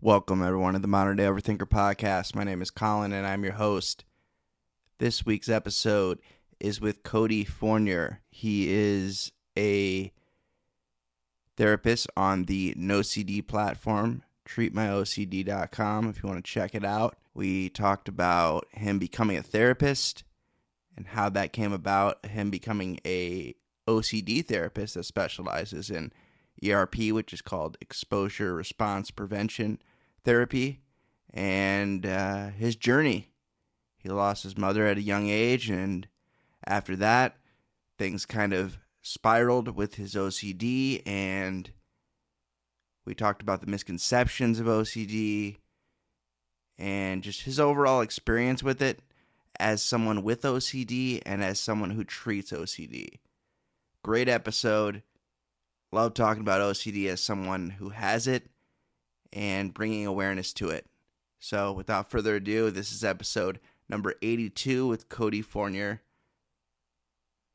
Welcome, everyone, to the Modern Day Overthinker podcast. My name is Colin, and I'm your host. This week's episode is with Cody Fournier. He is a therapist on the NoCD platform, treatmyocd.com, if you want to check it out. We talked about him becoming a therapist and how that came about, him becoming a OCD therapist that specializes in ERP, which is called Exposure Response Prevention Therapy, and his journey. He lost his mother at a young age, and after that, things kind of spiraled with his OCD, and we talked about the misconceptions of OCD and just his overall experience with it as someone with OCD and as someone who treats OCD. Great episode. Love talking about OCD as someone who has it and bringing awareness to it. So without further ado, this is episode number 82 with Cody Fournier.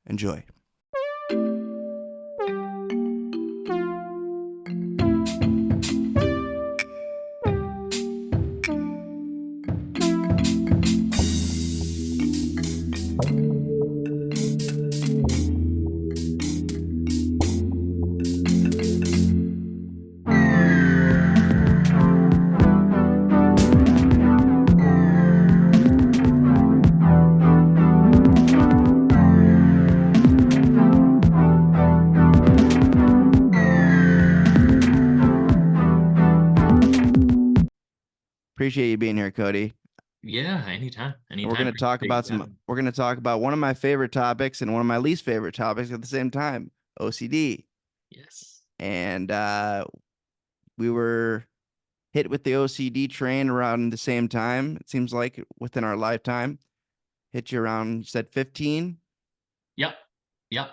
Enjoy. Appreciate you being here, Cody. Yeah, anytime. We're going to talk about one of my favorite topics and one of my least favorite topics at the same time, OCD. Yes. And we were hit with the OCD train around the same time. It seems like within our lifetime. Hit you around, you said 15? Yep.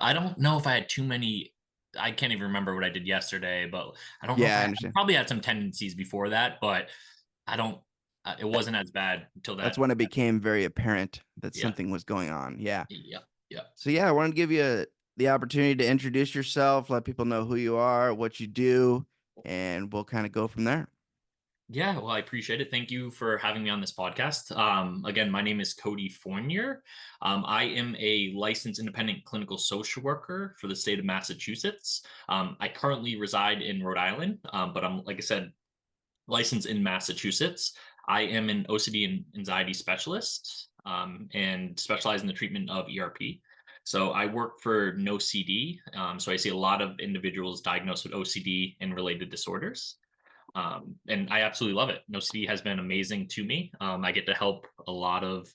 I don't know if I had too many. I can't even remember what I did yesterday, but I don't know if I I understand. probably had some tendencies before that, but I don't, it wasn't as bad until that. That's when it became very apparent that Yeah. something was going on. Yeah. Yeah. So I wanted to give you the opportunity to introduce yourself, let people know who you are, what you do, and we'll kind of go from there. Yeah, well, I appreciate it. Thank you for having me on this podcast. Again, my name is Cody Fournier. I am a licensed independent clinical social worker for the state of Massachusetts. I currently reside in Rhode Island, but I'm, like I said, licensed in Massachusetts. I am an OCD and anxiety specialist and specialize in the treatment of ERP. So I work for NoCD. So I see a lot of individuals diagnosed with OCD and related disorders. And I absolutely love it. NoCD has been amazing to me. I get to help a lot of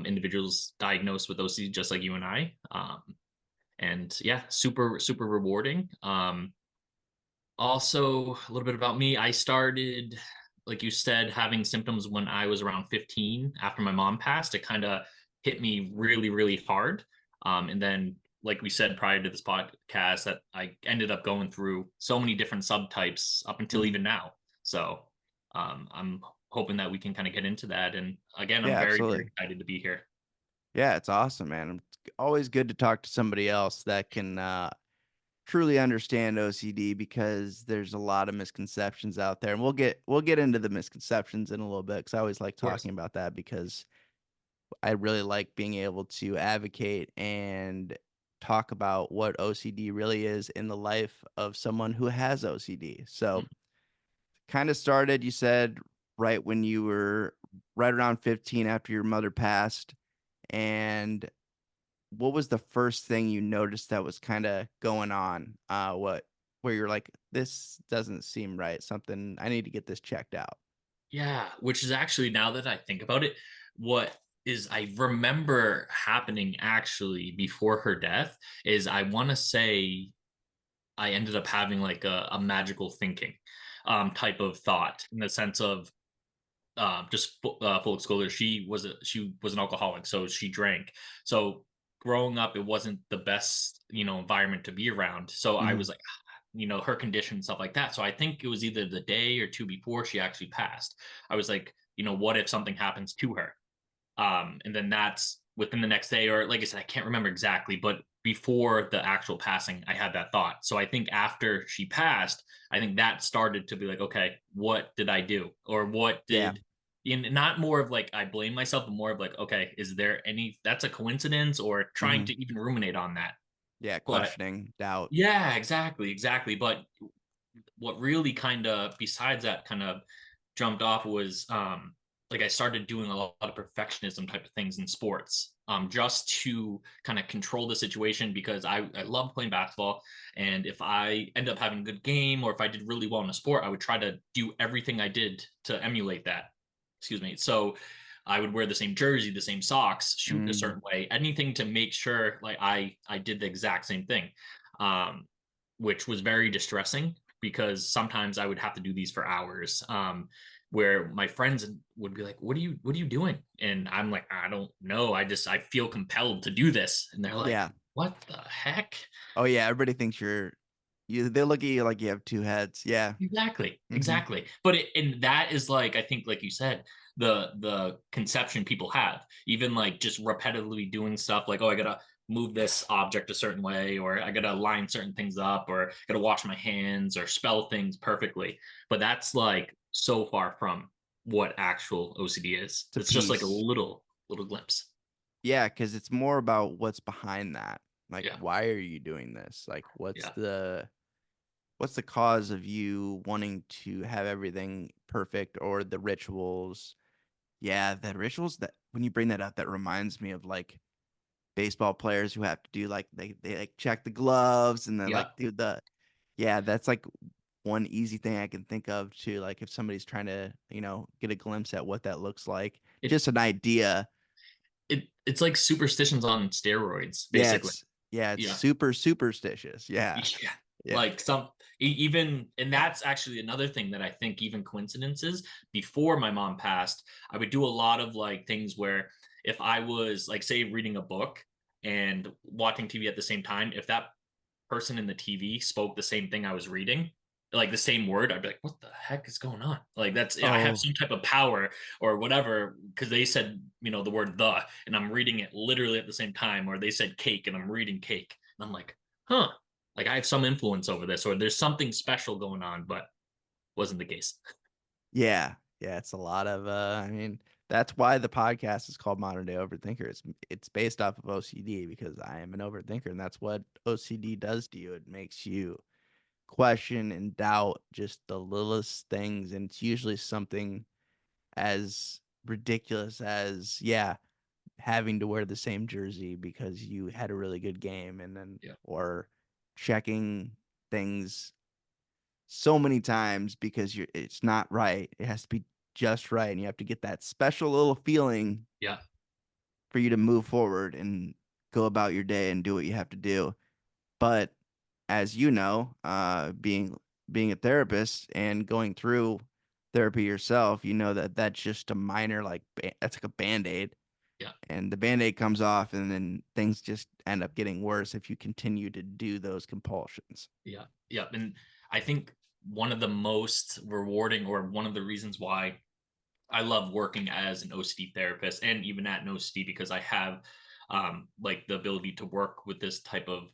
individuals diagnosed with OCD, just like you and I. And yeah, super, super rewarding. Also, a little bit about me. I started, like you said, having symptoms when I was around 15 after my mom passed. It kind of hit me really, really hard. And then, like we said prior to this podcast, that I ended up going through so many different subtypes up until even now. So I'm hoping that we can kind of get into that. And again, I'm very, very excited to be here. Yeah, it's awesome, man. It's always good to talk to somebody else that can truly understand OCD, because there's a lot of misconceptions out there, and we'll get into the misconceptions in a little bit, because I always like talking about that, because I really like being able to advocate and talk about what OCD really is in the life of someone who has OCD. So kind of started, you said, right when you were right around 15 after your mother passed. And what was the first thing you noticed that was kind of going on? Where you're like, this doesn't seem right. Something, I need to get this checked out. Yeah, which is actually, now that I think about it, what is I remember happening actually before her death is, I want to say I ended up having like a magical thinking type of thought, in the sense of just full disclosure, she was an alcoholic, so she drank. So growing up, it wasn't the best environment to be around. So I was like, her condition and stuff like that. So I think it was either the day or two before she actually passed. I was like, what if something happens to her? And then that's within the next day, or like I said, I can't remember exactly, but before the actual passing, I had that thought. So I think after she passed, I think that started to be like, okay, what did I do? Or what Yeah. did, in not more of like I blame myself, but more of like, okay, is there any, that's a coincidence, or trying Hmm. to even ruminate on that. Yeah. But Questioning, doubt. yeah, exactly, exactly. But what really kind of, besides that, kind of jumped off was like I started doing a lot of perfectionism type of things in sports, just to kind of control the situation, because I love playing basketball, and if I end up having a good game, or if I did really well in a sport, I would try to do everything I did to emulate that. Excuse me. So I would wear the same jersey, the same socks, shoot a Mm, certain way, anything to make sure like I did the exact same thing, um, which was very distressing, because sometimes I would have to do these for hours. Where my friends would be like, what are you doing?" And I'm like, "I don't know. I feel compelled to do this." And they're like, yeah. "What the heck?" Oh yeah. Everybody thinks they look at you like you have two heads. Yeah. Exactly, Hmm. exactly. But and that is like, I think, like you said, the conception people have, even like just repetitively doing stuff like, oh, I gotta move this object a certain way, or I gotta line certain things up, or gotta wash my hands, or spell things perfectly. But that's like so far from what actual OCD is. It's a It's just like a piece. little glimpse. Yeah, because it's more about what's behind that. Like, Yeah, why are you doing this? Like, yeah, what's the cause of you wanting to have everything perfect, or the rituals? Yeah, the rituals, that when you bring that up, that reminds me of like baseball players who have to do like they like check the gloves and then yeah. like do the yeah, that's like one easy thing I can think of too. Like if somebody's trying to, get a glimpse at what that looks like, It just an idea. it's like superstitions on steroids, Yeah, basically. it's Yeah. super superstitious. Yeah. Yeah. Yeah. Like even, and that's actually another thing that I think, even coincidences, before my mom passed, I would do a lot of like things where, if I was like, say, reading a book and watching TV at the same time, if that person in the TV spoke the same thing I was reading, like the same word, I'd be like, what the heck is going on? Like, that's, I have Oh, some type of power or whatever, because they said, the word the, and I'm reading it literally at the same time, or they said cake and I'm reading cake. And I'm like, huh, like I have some influence over this, or there's something special going on, but wasn't the case. yeah. Yeah, it's a lot of I mean, that's why the podcast is called Modern Day Overthinker. It's based off of OCD because I am an overthinker, and that's what OCD does to you. It makes you question and doubt just the littlest things, and it's usually something as ridiculous as, yeah, having to wear the same jersey because you had a really good game, and then Yeah. or checking things so many times because it's not right. It has to be just right, and you have to get that special little feeling Yeah. for you to move forward and go about your day and do what you have to do. But as you know, being a therapist and going through therapy yourself, you know that that's just a minor, like that's like a band-aid, Yeah. and the band-aid comes off, and then things just end up getting worse if you continue to do those compulsions. Yeah. Yeah. And I think one of the most rewarding, or one of the reasons why I love working as an OCD therapist, and even at an OCD, because I have like the ability to work with this type of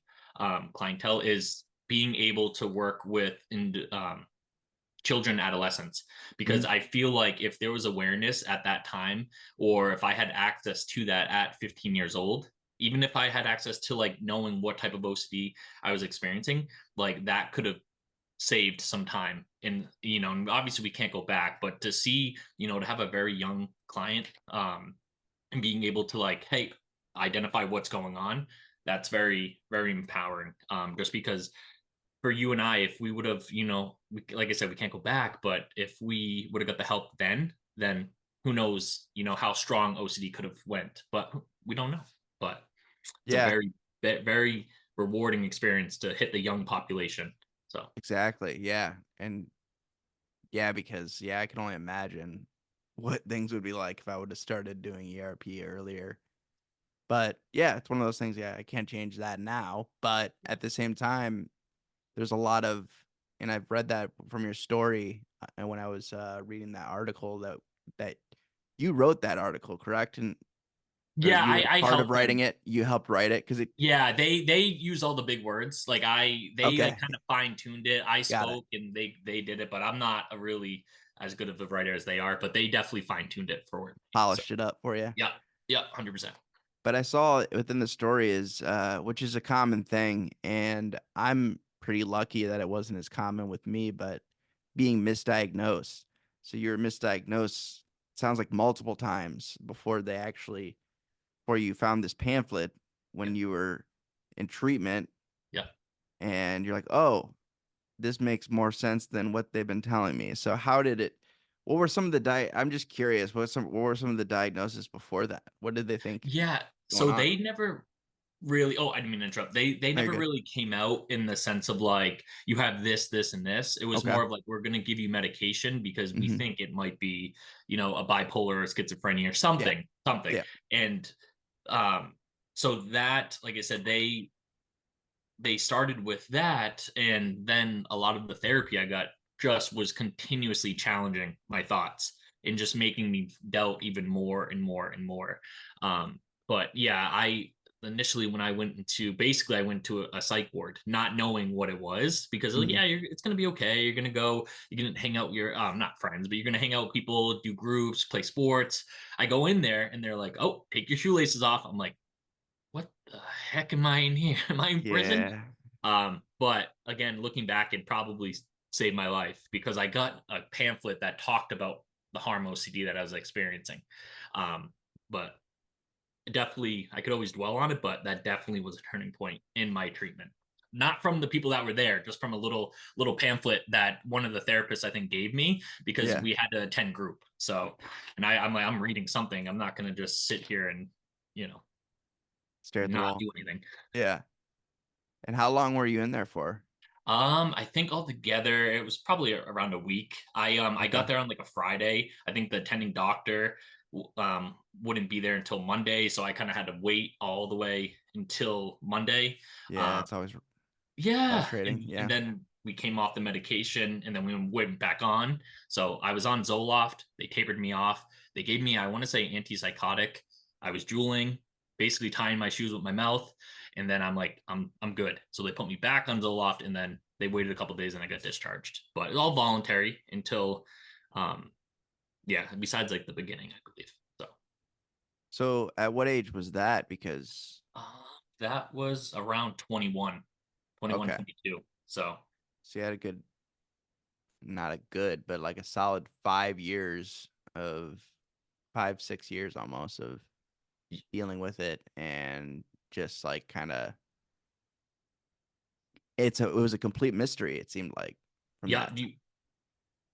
clientele, is being able to work with children, adolescents, because Mhm. I feel like if there was awareness at that time, or if I had access to that at 15 years old, even if I had access to like knowing what type of OCD I was experiencing, like that could have saved some time. And and obviously we can't go back, but to see, to have a very young client, and being able to like, hey, identify what's going on, that's very, very empowering. Just because for you and I, if we would have, like I said, we can't go back, but if we would have got the help then who knows, how strong OCD could have went, but we don't know. But it's a Yeah, very, very rewarding experience to hit the young population. So exactly. Yeah, and yeah, because yeah, I can only imagine what things would be like if I would have started doing ERP earlier. But yeah, it's one of those things. Yeah, I can't change that now. But at the same time, there's a lot of, and I've read that from your story, and when I was reading that article that you wrote that article, correct? And or Yeah, you were I part of helped writing them. it? You helped write it because it. Yeah, they use all the big words. Like they like Okay, kind of fine tuned it. I got it. spoke and they did it, but I'm not a really as good of a writer as they are. But they definitely fine tuned it for me. So Polished it up for you. yeah, yeah, 100%. But I saw within the story is, which is a common thing, and I'm pretty lucky that it wasn't as common with me, but being misdiagnosed. So you're misdiagnosed, sounds like multiple times before you found this pamphlet Yeah, when you were in treatment, yeah. and you're like, oh, this makes more sense than what they've been telling me. So how did it? What were some of the I'm just curious. What were some of the diagnoses before that? What did they think Yeah. going So on? they never really, oh, I didn't mean to interrupt. They No, you're never good. really came out in the sense of like you have this and this. It was Okay. more of like we're gonna give you medication because we Hmm. think it might be, a bipolar or schizophrenia or Yeah. something. Yeah. And um so that, like I said, they started with that, and then a lot of the therapy I got just was continuously challenging my thoughts and just making me doubt even more and more and more. But yeah, I initially when I went into basically I went to a psych ward not knowing what it was because like Hmm. yeah it's gonna be okay, you're gonna hang out with your not friends but you're gonna hang out with people, do groups, play sports. I go in there and they're like, oh, take your shoelaces off. I'm like, what the heck am I in here? Am I in prison? Yeah. But again, looking back, it probably saved my life because I got a pamphlet that talked about the harm OCD that I was experiencing. But definitely, I could always dwell on it, but that definitely was a turning point in my treatment. Not from the people that were there, just from a little pamphlet that one of the therapists I think gave me because Yeah. we had to attend group. So, and I'm like, I'm reading something. I'm not going to just sit here and you know Stare at the not wall. do anything. Yeah. And how long were you in there for? I think altogether it was probably around a week. I Okay. got there on like a Friday. I think the attending doctor wouldn't be there until Monday, so I kind of had to wait all the way until Monday. Yeah, Um, it's always yeah, frustrating. and Yeah. then we came off the medication, and then we went back on. So I was on Zoloft. They tapered me off. They gave me, I want to say, antipsychotic. I was drooling, basically tying my shoes with my mouth, and then I'm like, I'm good. So they put me back on Zoloft, and then they waited a couple days, and I got discharged. But it's all voluntary until, um, yeah. Besides like the beginning, I believe. So So at what age was that? Because uh, that was around 21, 21, okay, 22. So so you had a good, not a good, but like a solid 5 years of 5, 6 years almost of dealing with it, and just like kind of it was a complete mystery. It seemed like from yeah, that.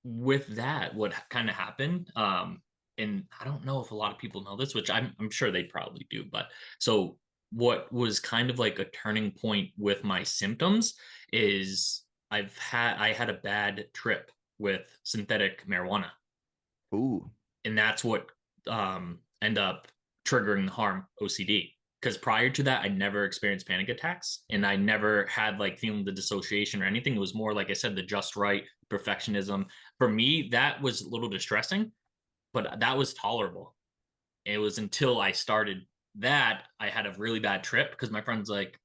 with that, what kind of happened, and I don't know if a lot of people know this, which I'm sure they probably do, but so what was kind of like a turning point with my symptoms is I had a bad trip with synthetic marijuana, Ooh. and that's what end up triggering the harm OCD. Because prior to that, I never experienced panic attacks, and I never had like feeling the dissociation or anything. It was more like I said, the just right perfectionism. For me, that was a little distressing, but that was tolerable. It was until I started that I had a really bad trip because my friend's like,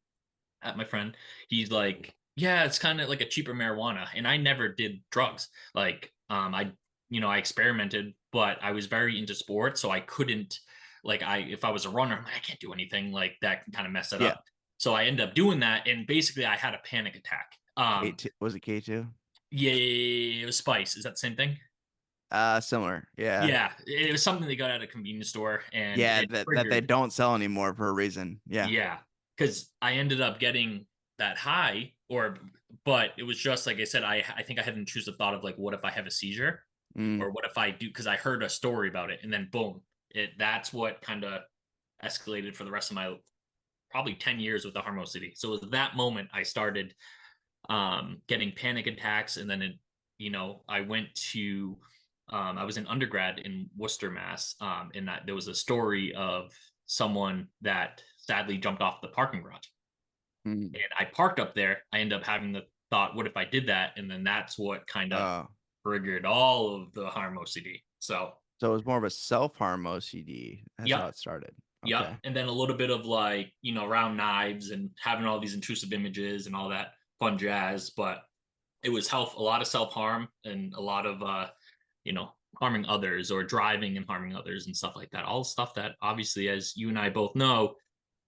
at my friend, he's like, yeah, it's kind of like a cheaper marijuana, and I never did drugs. Like, I experimented, but I was very into sports, so I couldn't, like, if I was a runner, I'm like, I can't do anything like that can kind of mess it Yeah. up. So I ended up doing that, and basically, I had a panic attack. K2, was it K2? Yeah, it was spice. Is that the same thing? Similar. Yeah. Yeah, it was something they got at a convenience store, and Yeah, it that they triggered. don't sell anymore for a reason. Yeah. Yeah, because I ended up getting that high, but it was just like I said. I think I had an intrusive thought of like, what if I have a seizure, Mm. or what if I do? Because I heard a story about it, and then boom, that's what kind of escalated for the rest of my probably 10 years with the harm OCD. So it was that moment I started getting panic attacks, and then I went to I was in undergrad in Worcester, Mass, and that there was a story of someone that sadly jumped off the parking garage, Mm. and I parked up there. I ended up having the thought, what if I did that? And then that's what kind of Oh. triggered all of the harm OCD. So So it was more of a self-harm OCD. That's how yeah, it started. Yep. Okay. And then a little bit of like, round knives and having all these intrusive images and all that fun jazz. But it was a lot of self-harm and a lot of, harming others or driving and harming others and stuff like that. All stuff that obviously, as you and I both know,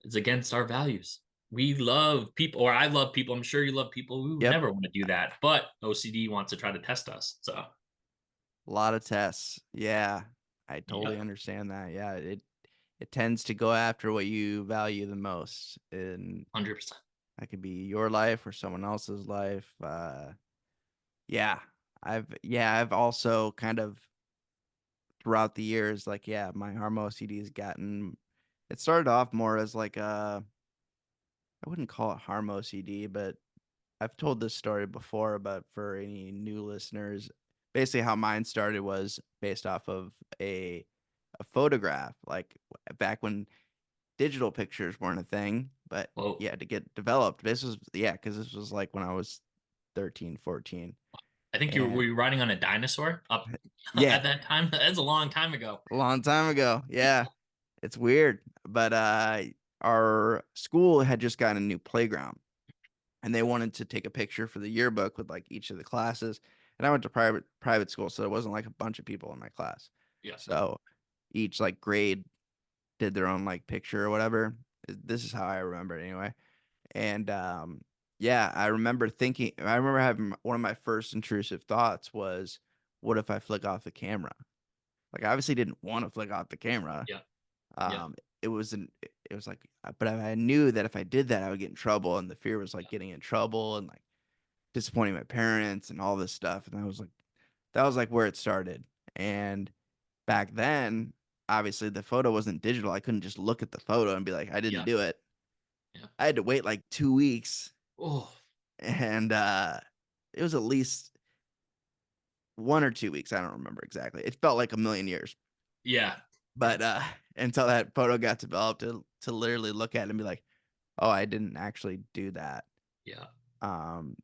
is against our values. We love people, or I love people. I'm sure you love people. We would Yep. never want to do that. But OCD wants to try to test us. So, A lot of tests. Yeah. I totally yep, understand that. Yeah. It tends to go after what you value the most. And 100%. that could be your life or someone else's life. Yeah. I've also kind of throughout the years, like, yeah, my Harm OCD has gotten, it started off more as like I wouldn't call it Harm OCD, but I've told this story before, but for any new listeners, basically how mine started was based off of a photograph, like back when digital pictures weren't a thing, but Well, you had to get developed. This was, yeah, because this was like when I was 13, 14. I think were And you riding on a dinosaur up yeah, at that time? That's a long time ago. a long time ago. Yeah, it's weird. But our school had just gotten a new playground and they wanted to take a picture for the yearbook with like each of the classes. And I went to private school, so it wasn't like a bunch of people in my class. Yeah. So each like grade did their own like picture or whatever. This is how I remember it anyway. And yeah, I remember having one of my first intrusive thoughts was, what if I flick off the camera? Like I obviously didn't want to flick off the camera. Yeah. Yeah. Um, it was like, but I knew that if I did that, I would get in trouble. And the fear was like Yeah. getting in trouble and like disappointing my parents and all this stuff. And that was like where it started. And back then, obviously the photo wasn't digital. I couldn't just look at the photo and be like, I didn't Yeah. do it. Yeah. I had to wait like 2 weeks, Oh, and it was at least 1 or 2 weeks. I don't remember exactly. It felt like a million years, yeah. Yeah. but until that photo got developed to literally look at it and be like, oh, I didn't actually do that. Yeah. Um,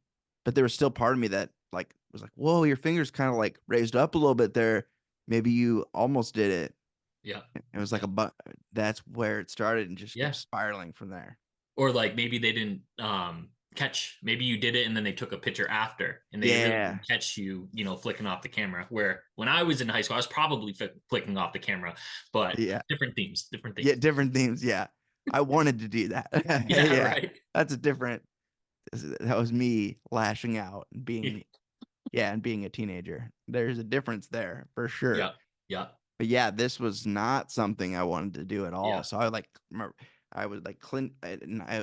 but there was still part of me that like was like, whoa, your fingers kind of like raised up a little bit there. Maybe you almost did it. Yeah. It was like Yeah. that's where it started and just kept Yeah. spiraling from there. Or like maybe they didn't catch, maybe you did it and then they took a picture after and they really Yeah. didn't catch you, flicking off the camera. Where when I was in high school, I was probably flicking off the camera, but Yeah. different themes, different Yeah. things. Different themes. Yeah. I wanted to do that. Yeah, Yeah. right. That's a different, that was me lashing out and being, yeah, and being a teenager. There's a difference there for sure. Yeah. Yeah. But yeah, this was not something I wanted to do at all. Yeah. So I would like I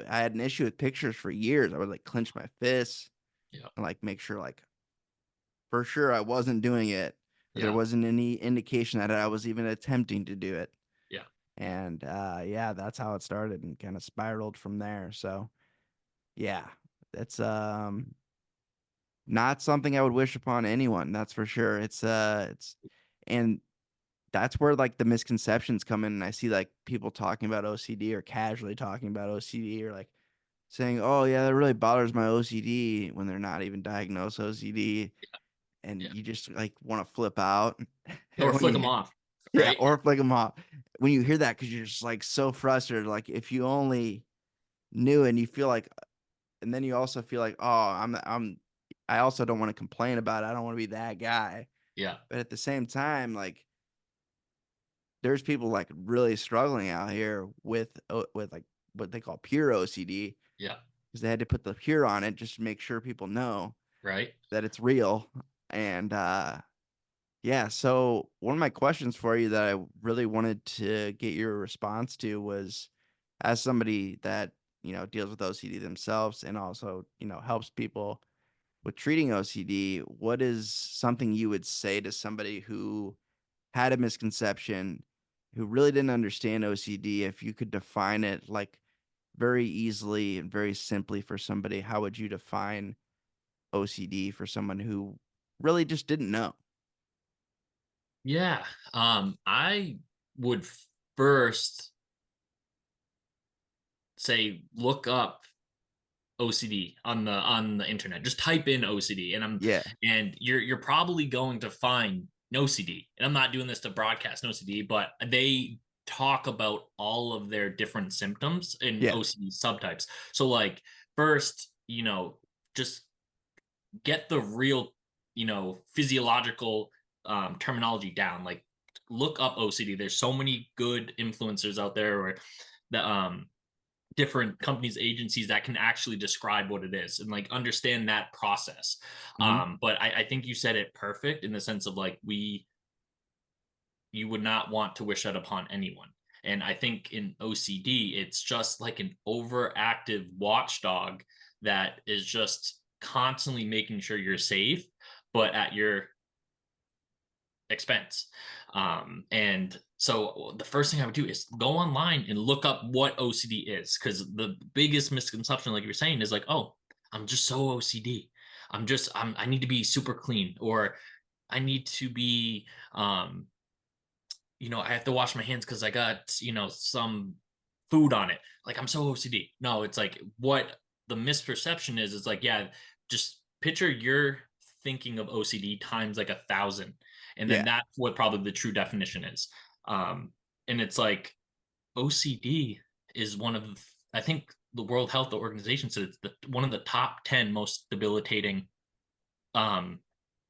had an issue with pictures for years. I would like clench my fists Yeah. and like make sure like for sure I wasn't doing it. There Yeah. wasn't any indication that I was even attempting to do it. Yeah. And yeah, that's how it started and kind of spiraled from there. So yeah, that's not something I would wish upon anyone, that's for sure. And that's where like the misconceptions come in. And I see like people talking about OCD or casually talking about OCD or like saying, "Oh yeah, that really bothers my OCD," when they're not even diagnosed OCD, and Yeah. you just like want to flip out Or when flick them you off, yeah, right? or flick them off when you hear that because you're just like so frustrated. Like if you only knew, and you feel like, and then you also feel like, oh, I also don't want to complain about it. I don't want to be that guy. Yeah. But at the same time, like there's people like really struggling out here with like what they call pure OCD Yeah. because they had to put the pure on it just to make sure people know Right. that it's real. And yeah, so one of my questions for you that I really wanted to get your response to was, as somebody that deals with OCD themselves and also helps people with treating OCD, what is something you would say to somebody who had a misconception, who really didn't understand OCD? If you could define it like very easily and very simply for somebody, how would you define OCD for someone who really just didn't know? Yeah. I would first say look up OCD on the internet. Just type in OCD, and Yeah. you're probably going to find OCD. And I'm not doing this to broadcast OCD, but talk about all of their different symptoms in Yeah. OCD subtypes. So like first, just get the real, physiological terminology down. Like look up OCD. There's so many good influencers out there or the different companies, agencies that can actually describe what it is and like understand that process. Hmm. But I think you said it perfect in the sense of like you would not want to wish that upon anyone. And I think in OCD, it's just like an overactive watchdog that is just constantly making sure you're safe, but at your expense. And so the first thing I would do is go online and look up what OCD is, because the biggest misconception, like you were saying, is like, oh, I'm just so OCD. I need to be super clean, or I need to be I have to wash my hands because I got, some food on it. Like I'm so OCD. No, it's like what the misperception is like, yeah, just picture you're thinking of OCD times like 1,000. And then Yeah. that's what probably the true definition is. And it's like OCD is one of, I think the World Health Organization said it's one of the top 10 most debilitating um,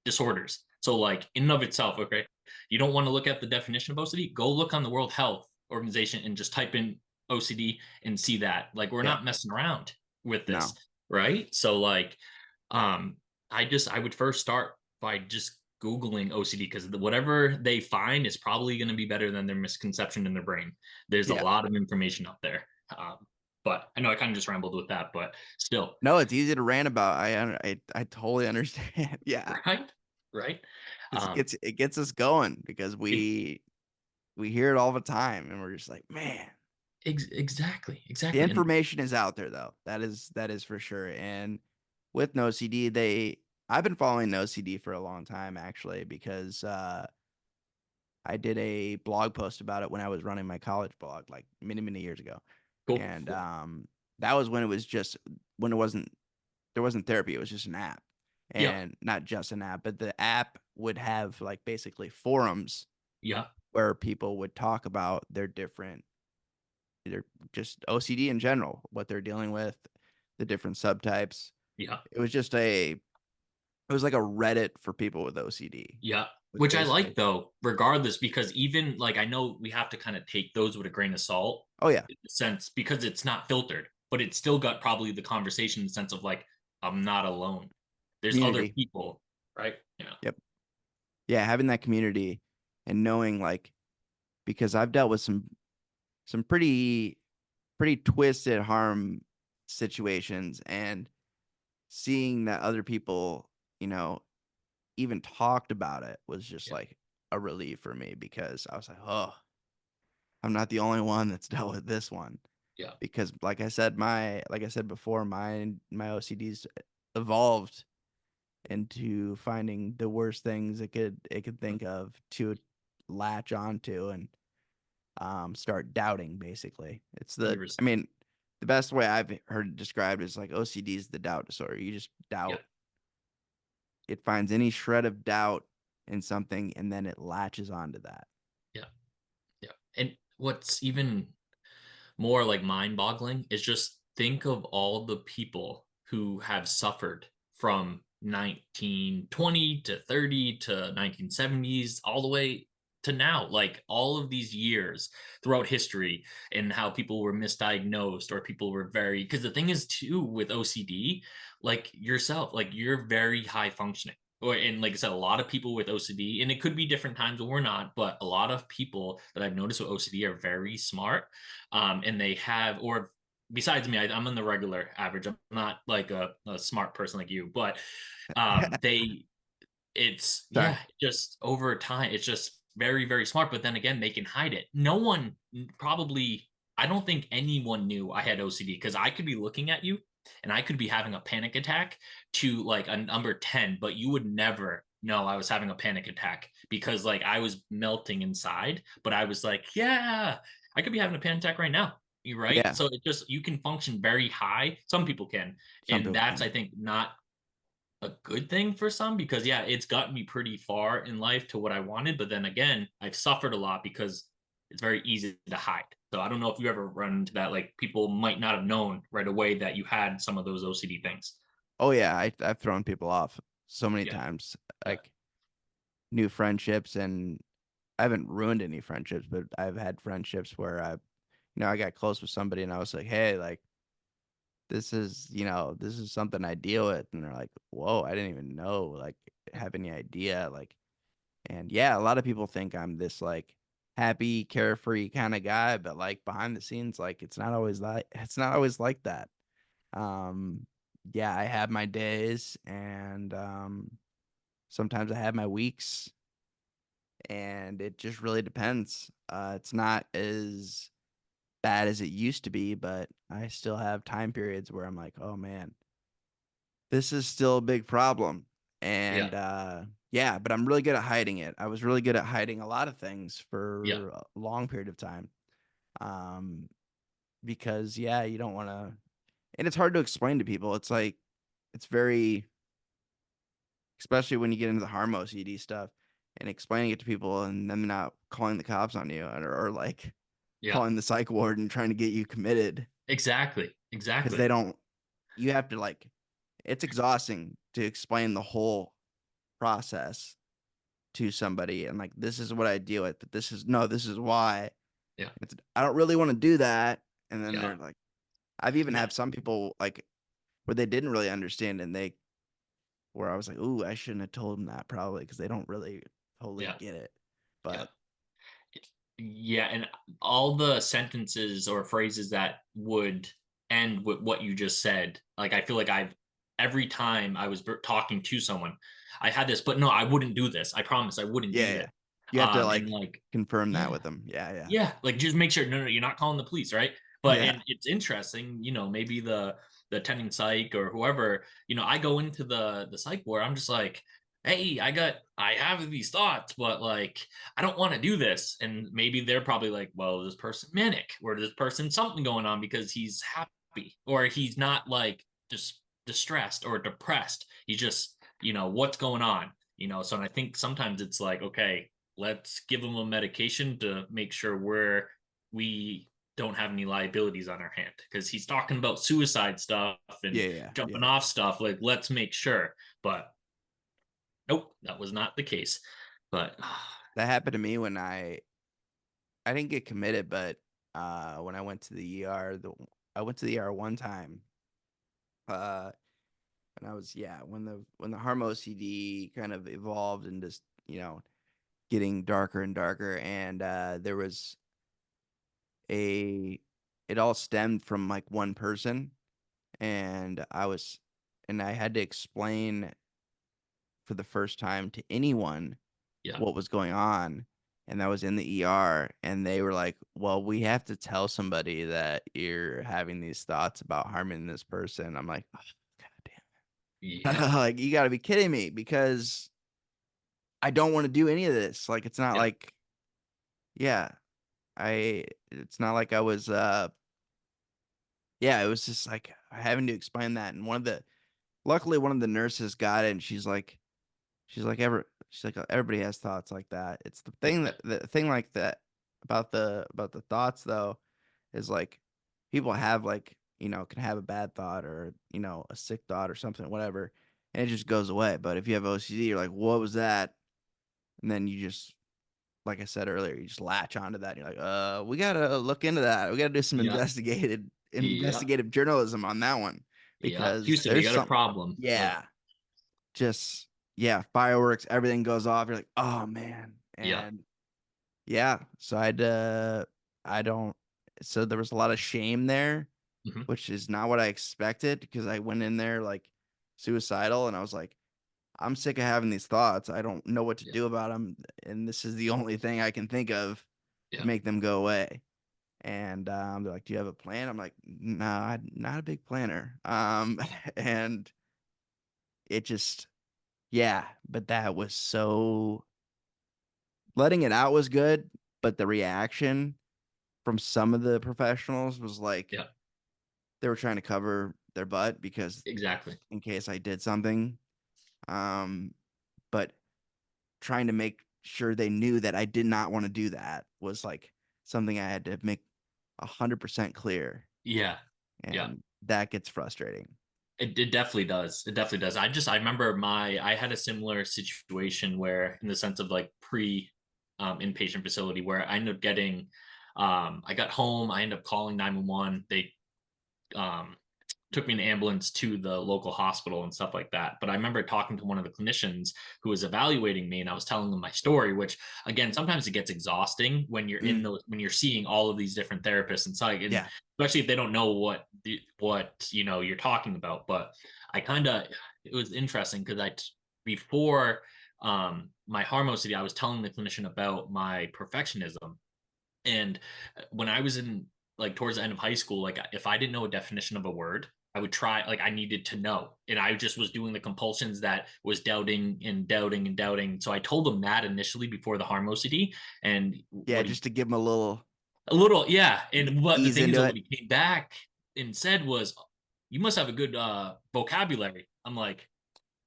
disorders. So, like in and of itself, okay, you don't want to look at the definition of OCD. Go look on the World Health Organization and just type in OCD and see that. Like, we're Yeah. not messing around with this, No. right? So, like, um, I would first start by just Googling OCD, because whatever they find is probably going to be better than their misconception in their brain. There's a Yeah. lot of information out there. Um, but I know I kind of just rambled with that, but still, No, it's easy to rant about. I totally understand. Yeah. right, right. 'Cause it Um, gets us going because it, we hear it all the time and we're just like, man, exactly, the exactly, and information is out there though. That is for sure. And with no CD, I've been following no CD for a long time actually because I did a blog post about it when I was running my college blog like many years ago. cool, And cool. that was when it was just when there wasn't therapy, it was just an app. Yeah, And not just an app, but the app would have like basically forums yeah, where people would talk about their different either just OCD in general, what they're dealing with, the different subtypes. yeah, It was just it was like a Reddit for people with OCD. yeah. Was Which I like basically though, regardless, because even like I know we have to kind of take those with a grain of salt, oh yeah, in the sense because it's not filtered, but it's still got probably the conversation in the sense of like I'm not alone. There's other community. people, right? Yeah, Yep. Yeah, having that community and knowing like because I've dealt with some pretty twisted harm situations and seeing that other people, you know, even talked about it was just yeah, like a relief for me because I was like, "Oh, I'm not the only one that's dealt with this one." yeah. Because like I said before, my OCD's evolved into finding the worst things it could think of to latch onto and start doubting basically. I 100%. mean, the best way I've heard it described is like OCD is the doubt disorder. You just Yeah, doubt. It finds any shred of doubt in something and then it latches onto that. yeah, yeah. And what's even more like mind-boggling is just think of all the people who have suffered from 1920 to 30 to 1970s all the way to now, like all of these years throughout history, and how people were misdiagnosed or people were very, because the thing is too with OCD, like yourself, like you're very high functioning, or and like I said, a lot of people with OCD, and it could be different times or not, but a lot of people that I've noticed with OCD are very smart, and they have, or besides me, I'm in the regular average. I'm not like a smart person like you, but they, it's Sorry. yeah, just over time, it's just very smart. But then again, they can hide it. No one probably, I don't think anyone knew I had OCD, because I could be looking at you and I could be having a panic attack to like a number 10, but you would never know I was having a panic attack because like I was melting inside, but I was like, yeah, I could be having a panic attack right now. You right? Yeah, So it just, you can function very high. Some people can. some And people that's, can. I think, not a good thing for some, because yeah, it's gotten me pretty far in life to what I wanted. But then again, I've suffered a lot because it's very easy to hide. So I don't know if you ever run into that. Like people might not have known right away that you had some of those OCD things. Oh yeah, I've thrown people off so many Yeah, times, yeah, like new friendships, and I haven't ruined any friendships, but I've had friendships where I got close with somebody and I was like, hey, like this is something I deal with, and they're like, whoa, I didn't even know, like, have any idea, like, and yeah, a lot of people think I'm this like happy, carefree kind of guy, but like behind the scenes, like it's not always like that. Um, yeah, I have my days, and sometimes I have my weeks, and it just really depends. It's not as bad as it used to be, but I still have time periods where I'm like, oh man, this is still a big problem. yeah, And yeah, but I'm really good at hiding it. I was really good at hiding a lot of things yeah, for a long period of time. Um, because yeah, you don't want to, and it's hard to explain to people. It's like, it's very, especially when you get into the Harm OCD stuff and explaining it to people and them not calling the cops on you, or like yeah. calling the psych ward and trying to get you committed Exactly, because exactly. they don't, you have to like, it's exhausting to explain the whole process to somebody and like, this is what I deal with, but this is no, this is why. Yeah, I don't really want to do that. And then yeah, they're like, I've even yeah, had some people like where they didn't really understand, and they where I was like, ooh, I shouldn't have told them that probably because they don't really totally yeah, get it. yeah. But Yeah, and all the sentences or phrases that would end with what you just said, like I feel like I've every time I was talking to someone, I had this, but no, I wouldn't do this. I promise I wouldn't yeah, do this. yeah, you have to And like like, confirm that yeah, with them. Yeah, yeah, yeah, like just make sure no, no, you're not calling the police, right? But yeah, and it's interesting, maybe the attending psych or whoever, I go into the psych ward, I'm just like, hey, I have these thoughts, but like I don't want to do this. And maybe they're probably like, well, this person manic, or this person something going on because he's happy, or he's not like just distressed or depressed. He's just, what's going on? So and I think sometimes it's like, okay, let's give him a medication to make sure we don't have any liabilities on our hand because he's talking about suicide stuff and yeah, yeah, jumping yeah. off stuff. Like, let's make sure. But nope, that was not the case. But That happened to me when I didn't get committed, but when I went to the ER, I went to the ER one time. Uh, and I was, yeah, when the Harm OCD kind of evolved and just getting darker and darker, and there was a it all stemmed from like one person, and I had to explain for the first time to anyone yeah, what was going on, and that was in the ER, and they were like, well, we have to tell somebody that you're having these thoughts about harming this person. I'm like, oh, god yeah, damn. Like, you got to be kidding me, because I don't want to do any of this. Like, it's not yeah, like, yeah, it's not like I was, yeah, it was just like having to explain that. And luckily one of the nurses got it, and she's like, everybody has thoughts like that. It's yeah, the thing like that about the thoughts though, is like people have like, can have a bad thought, or, a sick thought or something, whatever, and it just goes away. But if you have OCD, you're like, what was that? And then you just, like I said earlier, you just latch onto that. And you're like, we gotta look into that. We gotta do some yeah, yeah, investigative journalism on that one, yeah. because Houston, we there's got a some, problem. Like, yeah, just, yeah, fireworks, everything goes off. You're like, oh man. yeah, And yeah, so I don't, so there was a lot of shame there, hmm, which is not what I expected, because I went in there like suicidal, and I was like, I'm sick of having these thoughts. I don't know what to yeah, do about them, and this is the only thing I can think of to yeah, make them go away. And they're like, "Do you have a plan?" I'm like, "No, I'm not a big planner." And it just, yeah, but that was so, letting it out was good, but the reaction from some of the professionals was like yeah, they were trying to cover their butt, because exactly. in case I did something, um, but trying to make sure they knew that I did not want to do that was like something I had to make 100% clear, Yeah. Yeah. and that gets frustrating. It definitely does. It definitely does. I remember I had a similar situation where, in the sense of like pre inpatient facility, where I ended up getting I got home, I ended up calling 911. They um took me in an ambulance to the local hospital and stuff like that. But I remember talking to one of the clinicians who was evaluating me, and I was telling them my story, which again, sometimes it gets exhausting when you're Mm, when you're seeing all of these different therapists and psych, and yeah. especially if they don't know what you're talking about. But I kind of it was interesting because before my Harm OCD, I was telling the clinician about my perfectionism, and when I was in like towards the end of high school, like if I didn't know a definition of a word, I would try, like I needed to know. And I just was doing the compulsions that was doubting and doubting and doubting. So I told him that initially before the Harm OCD. And Yeah, what he just to give them a little a little, yeah. And what the ease thing is, into what it. he came back and said was, you must have a good vocabulary. I'm like,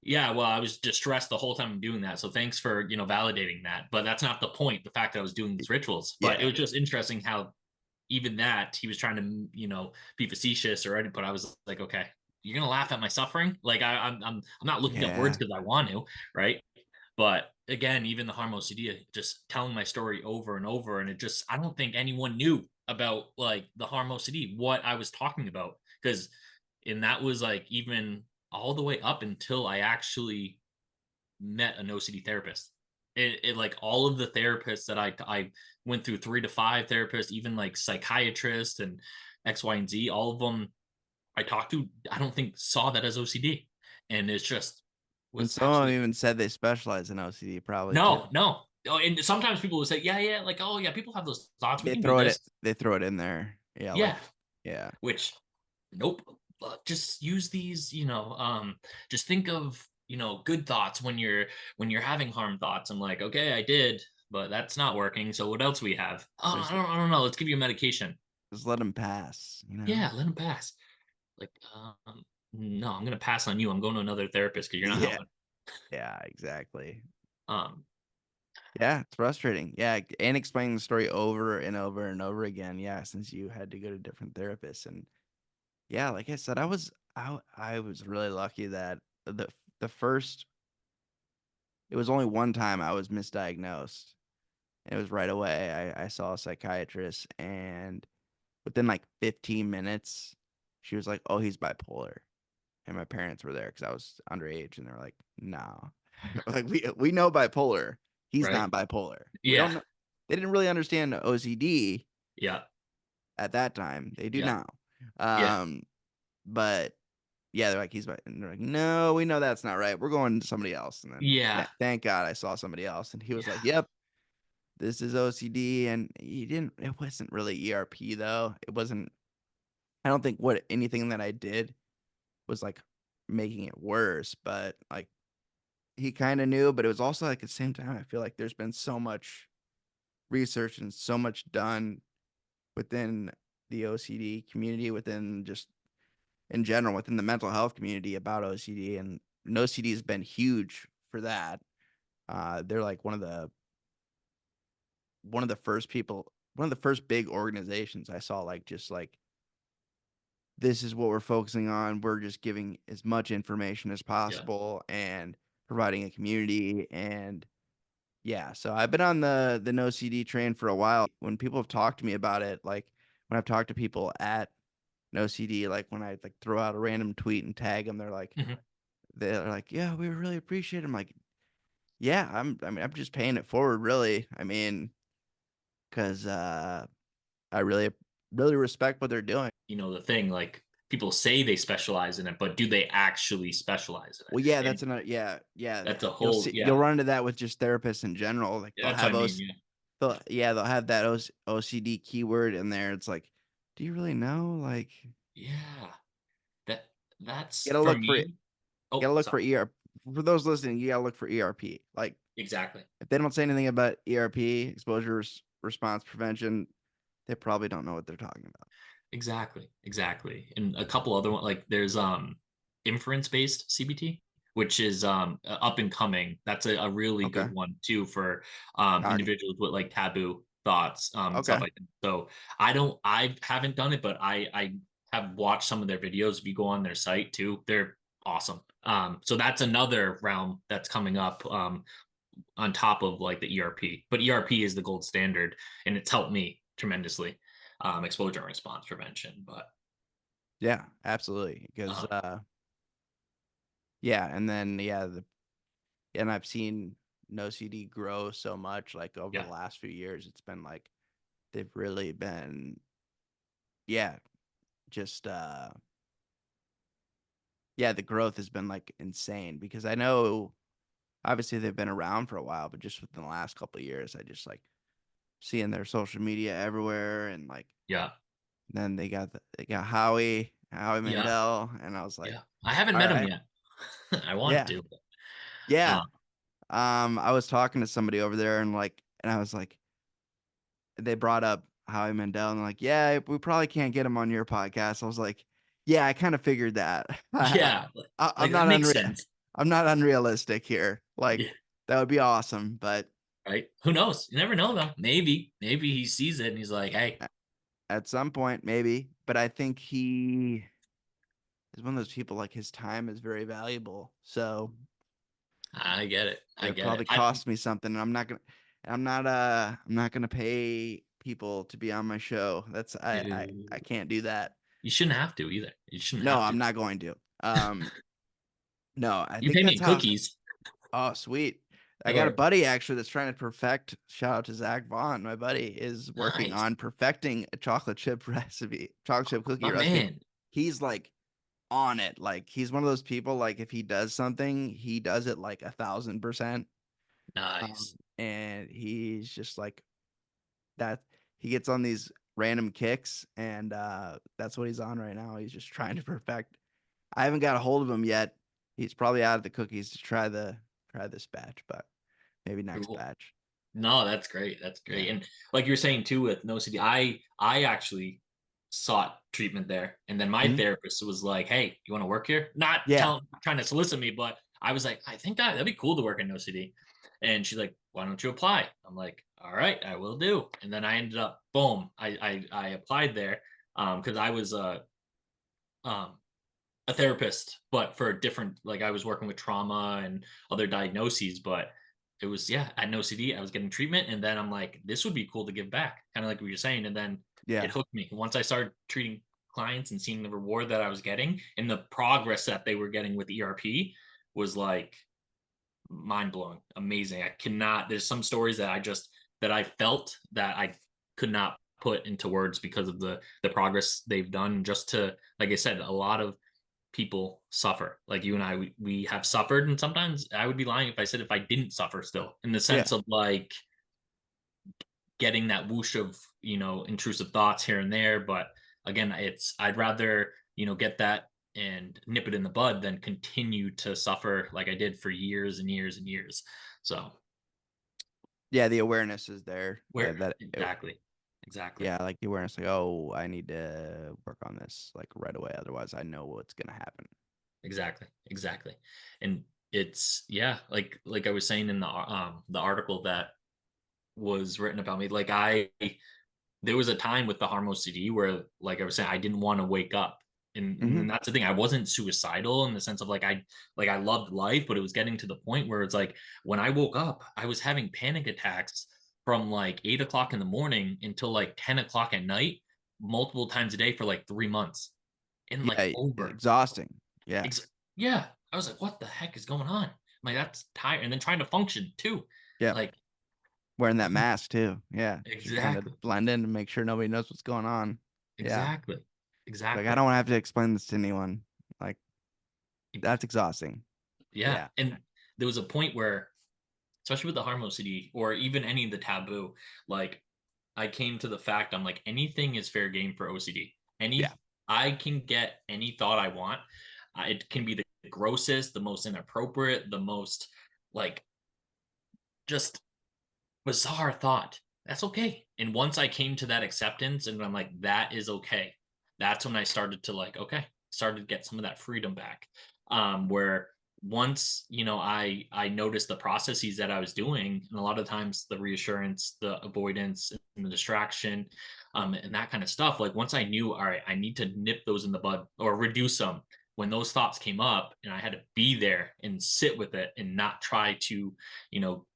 yeah, well, I was distressed the whole time I'm doing that. So thanks for, validating that. But that's not the point, the fact that I was doing these rituals. But it Yeah. was just interesting how even that he was trying to, be facetious or anything. But I was like, okay, you're gonna laugh at my suffering. Like I'm not looking up words Yeah. because I want to, right? But again, even the Harm OCD, just telling my story over and over, and I don't think anyone knew about like the Harm OCD, what I was talking about, because, and that was like even all the way up until I actually met an OCD therapist. It like all of the therapists that I went through, 3 to 5 therapists, even like psychiatrists and X, Y, and Z, all of them I talked to, I don't think saw that as OCD, and it's just And was some of them absolutely even said they specialize in OCD, probably too. no, no. Oh, and sometimes people would say, yeah, yeah, like, oh yeah, people have those thoughts. We They can do throw it. this. They throw it in there. Yeah, like Yeah, yeah. which nope. Just use these, just think of, good thoughts when you're having harm thoughts. I'm like, okay, I did, but that's not working. So what else we have? Oh, Just I don't know. Let's give you a medication. just let them pass. Yeah, let them pass. Like, no, I'm gonna pass on you. I'm going to another therapist because you're not Yeah. helping. Yeah. Exactly. Um, Yeah, it's frustrating. Yeah, and explaining the story over and over and over again. Yeah, since you had to go to different therapists, and yeah, like I said, I was really lucky that the first it was only one time I was misdiagnosed, and it was right away. I saw a psychiatrist, and within like 15 minutes, she was like, "Oh, he's bipolar," and my parents were there because I was underage, and they're like, "No, like we know bipolar. He's right? not bipolar. We Yeah, don't know." They didn't really understand OCD yeah, at that time. They do yeah, now. yeah, Um, but yeah, they're like, and they're like, "No, we know that's not right. We're going to somebody else." And then yeah, thank God I saw somebody else, and he was like, yeah, "Yep, this is OCD." And he didn't. It wasn't really ERP though. It wasn't. I don't think what anything that I did was like making it worse, but like he kind of knew. But it was also like at the same time, I feel like there's been so much research and so much done within the OCD community, within just in general, within the mental health community about OCD, and OCD has been huge for that. They're like one of the first people, one of the first big organizations I saw, like just like this is what we're focusing on. We're just giving as much information as yeah. possible and providing a community. And yeah, so I've been on the no CD train for a while. When people have talked to me about it, like when I've talked to people at no CD, like when I like throw out a random tweet and tag them, Mhm. they're like, yeah, we really appreciate it. I'm like, yeah, I mean, I'm just paying it forward, really. I mean, because I really respect what they're doing. The thing, like people say they specialize in it, but do they actually specialize Well, in yeah, it? And that's another. Yeah, yeah. that's a You'll whole, see. yeah, You'll run into that with just therapists in general. Like they'll that's what have I mean. they'll have that OCD keyword in there. It's like, do you really know? Like, Yeah, that you that's gotta for look for it. me. You gotta Oh, look for sorry. ER. For those listening, you gotta look for ERP. Like, Exactly. if they don't say anything about ERP, exposure response prevention, they probably don't know what they're talking about. Exactly. Exactly. And a couple other one, like there's inference based CBT, which is up and coming. That's a really Okay, good one too for cognitive. individuals with like taboo. thoughts, and stuff Okay. like that. So I haven't done it, but I have watched some of their videos. If you go on their site too, they're awesome. So that's another realm that's coming up, on top of like the ERP. But ERP is the gold standard, and it's helped me tremendously. Exposure and response prevention, but Yeah, absolutely. Because um, yeah, and then and I've seen No CD grow so much like over the yeah, last few years. It's been like they've really been, yeah, just yeah, the growth has been like insane because I know obviously they've been around for a while, but just within the last couple of years, I just like seeing their social media everywhere, and like yeah, then they got Howie yeah, Mandel, and I was like, yeah. I haven't all met him right, yet. I want yeah, to. yeah. Um, I was talking to somebody over there, and I was like, they brought up Howie Mandel, and they're like, yeah, we probably can't get him on your podcast. I was like, yeah, I kind of figured that. yeah, I'm like that not makes sense. I'm not unrealistic here. Like Yeah, that would be awesome, but right. Who knows? You never know though. Maybe he sees it and he's like, hey, at some point maybe. But I think he is one of those people like his time is very valuable. So I get it. I it'll get it. probably cost me something, and I'm not gonna pay people to be on my show. I You can't do that. shouldn't have to either. You shouldn't No, have to. I'm not going to. No, I You think pay me that's in how. cookies. Oh, sweet. I got a Sure. buddy actually that's trying to perfect. Shout out to Zach Vaughn. My buddy is working Nice. on perfecting a chocolate chip recipe, chocolate chip cookie My recipe. man. He's like on it. Like he's one of those people. Like if he does something, he does it like 1,000%. Nice. And he's just like that. He gets on these random kicks, and that's what he's on right now. He's just trying to perfect. I haven't got a hold of him yet. He's probably out of the cookies to try this batch, but maybe next Cool. batch. No, that's great. That's great. Yeah. And like you were saying too with no CD, I actually sought treatment there. And then my Mhm. therapist was like, "Hey, you want to work here?" Not Yeah. trying to solicit me, but I was like, "I think that'd be cool to work in no CD." And she's like, "Why don't you apply?" I'm like, "All right, I will do." And then I ended up, boom, I applied there, because I was um a therapist, but for a different, like I was working with trauma and other diagnoses, but it was, yeah, I had no CD. I was getting treatment, and then I'm like, this would be cool to give back, kind of like what you're saying. And then it Yeah. hooked me. Once I started treating clients and seeing the reward that I was getting and the progress that they were getting with ERP was like mind blowing, amazing. I cannot. There's some stories that that I felt that I could not put into words because of the progress they've done. Just to, like I said, a lot of people suffer. Like you and I, we have suffered, and sometimes I would be lying if I said if I didn't suffer still, in the Yeah. sense of like getting that whoosh of, intrusive thoughts here and there. But again, it's, I'd rather, get that and nip it in the bud than continue to suffer like I did for years and years and years. So Yeah. The awareness is there. where exactly. Yeah, like the awareness, like, oh, I need to work on this like right away. Otherwise, I know what's gonna happen. Exactly. And it's, yeah, like I was saying in the article that was written about me, like there was a time with the Harm OCD where, like I was saying, I didn't want to wake up. And Hmm. that's the thing. I wasn't suicidal in the sense of like I loved life, but it was getting to the point where it's like when I woke up, I was having panic attacks from like 8 o'clock in the morning until like 10 o'clock at night, multiple times a day for like 3 months. And like Yeah, over. exhausting. Yeah, Yeah. I was like, what the heck is going on? I'm like, that's tired. And then trying to function too. yeah. Like, Wearing that mask too. Yeah, because you're trying to exactly. blend in and make sure nobody knows what's going on. Yeah, Exactly. like I Exactly. don't want to have to explain this to anyone. Like that's exhausting. Yeah. Yeah. And there was a point where, especially with the Harm OCD or even any of the taboo, like I came to the fact I'm like, anything is fair game for OCD. Yeah. I can get any thought I want. It can be the grossest, the most inappropriate, the most like just bizarre thought. That's okay. And once I came to that acceptance and I'm like, that is okay, that's when I started to like, okay, started to get some of that freedom back. Where once, I noticed the processes that I was doing, and a lot of times the reassurance, the avoidance, and the distraction, and that kind of stuff. Like once I knew, all right, I need to nip those in the bud or reduce them. When those thoughts came up, and I had to be there and sit with it and not try to, you know,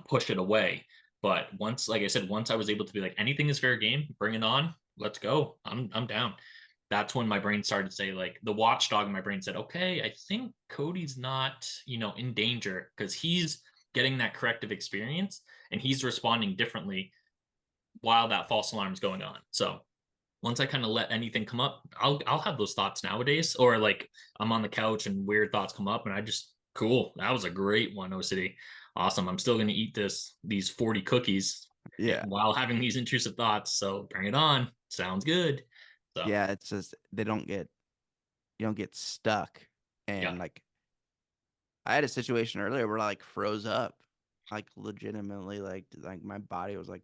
push it away. But once, like I said, once I was able to be like, anything is fair game, bring it on, let's go. I'm down. That's when my brain started to say, like, the watchdog in my brain said, okay, I think Cody's not, in danger because he's getting that corrective experience and he's responding differently while that false alarm is going on. So once I kind of let anything come up, I'll have those thoughts nowadays, or like I'm on the couch and weird thoughts come up, and I just cool. That was a great one, OCD. Awesome. I'm still going to eat these 40 cookies Yeah. while having these intrusive thoughts. So bring it on. Sounds good. So Yeah, it's just you don't get stuck. yeah, And like I had a situation earlier where I like froze up, like legitimately, like my body was like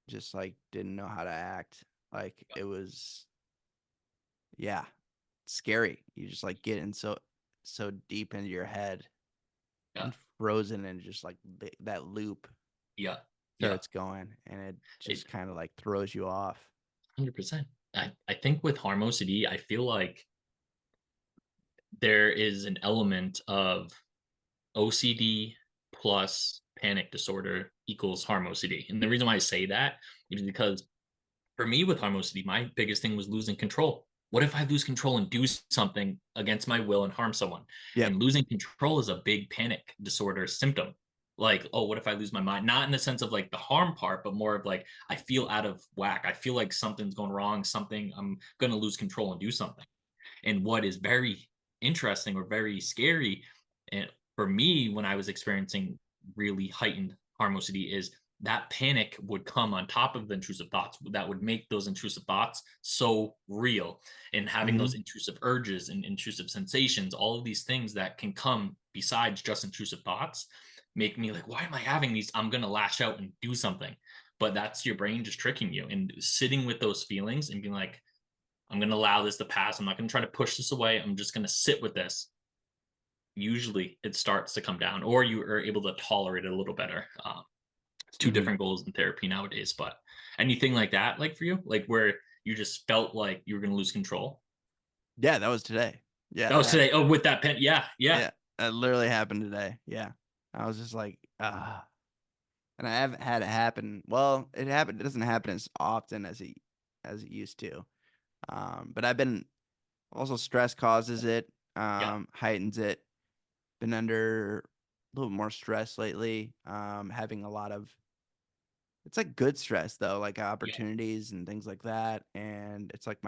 just like didn't know how to act. Like yeah, it was, yeah, scary. You just like get in so deep into your head yeah, and frozen, and just like that loop yeah, yeah. starts going, and it It just kind of like throws you off. 100%. I think with Harm OCD, I feel like there is an element of OCD plus panic disorder equals Harm OCD. And the reason why I say that is because for me with Harm OCD, my biggest thing was losing control. What if I lose control and do something against my will and harm someone? Yep. And losing control is a big panic disorder symptom. Like, oh, what if I lose my mind? Not in the sense of like the harm part, but more of like, I feel out of whack. I feel like something's going wrong, I'm going to lose control and do something. And what is very interesting or very scary, and for me, when I was experiencing really heightened harm OCD, is that panic would come on top of the intrusive thoughts that would make those intrusive thoughts so real, and having Hmm. those intrusive urges and intrusive sensations, all of these things that can come besides just intrusive thoughts, make me like, why am I having these? I'm going to lash out and do something. But that's your brain just tricking you, and sitting with those feelings and being like, I'm going to allow this to pass. I'm not going to try to push this away. I'm just going to sit with this. Usually it starts to come down, or you are able to tolerate it a little better. It's two Hmm. different goals in therapy nowadays, but anything like that, like for you, like where you just felt like you were going to lose control. Yeah, that was today. Yeah, That that was happened. today. Oh, with that pen. Yeah. Yeah. Yeah, that literally happened today. Yeah, I was just like, ah. And I haven't had it happen. Well, it happened. It doesn't happen as often as it used to. But I've been also stress causes it, Yeah. heightens it. Been under a little more stress lately. Having a lot of it's like good stress though, like Yeah. opportunities and things like that. And it's like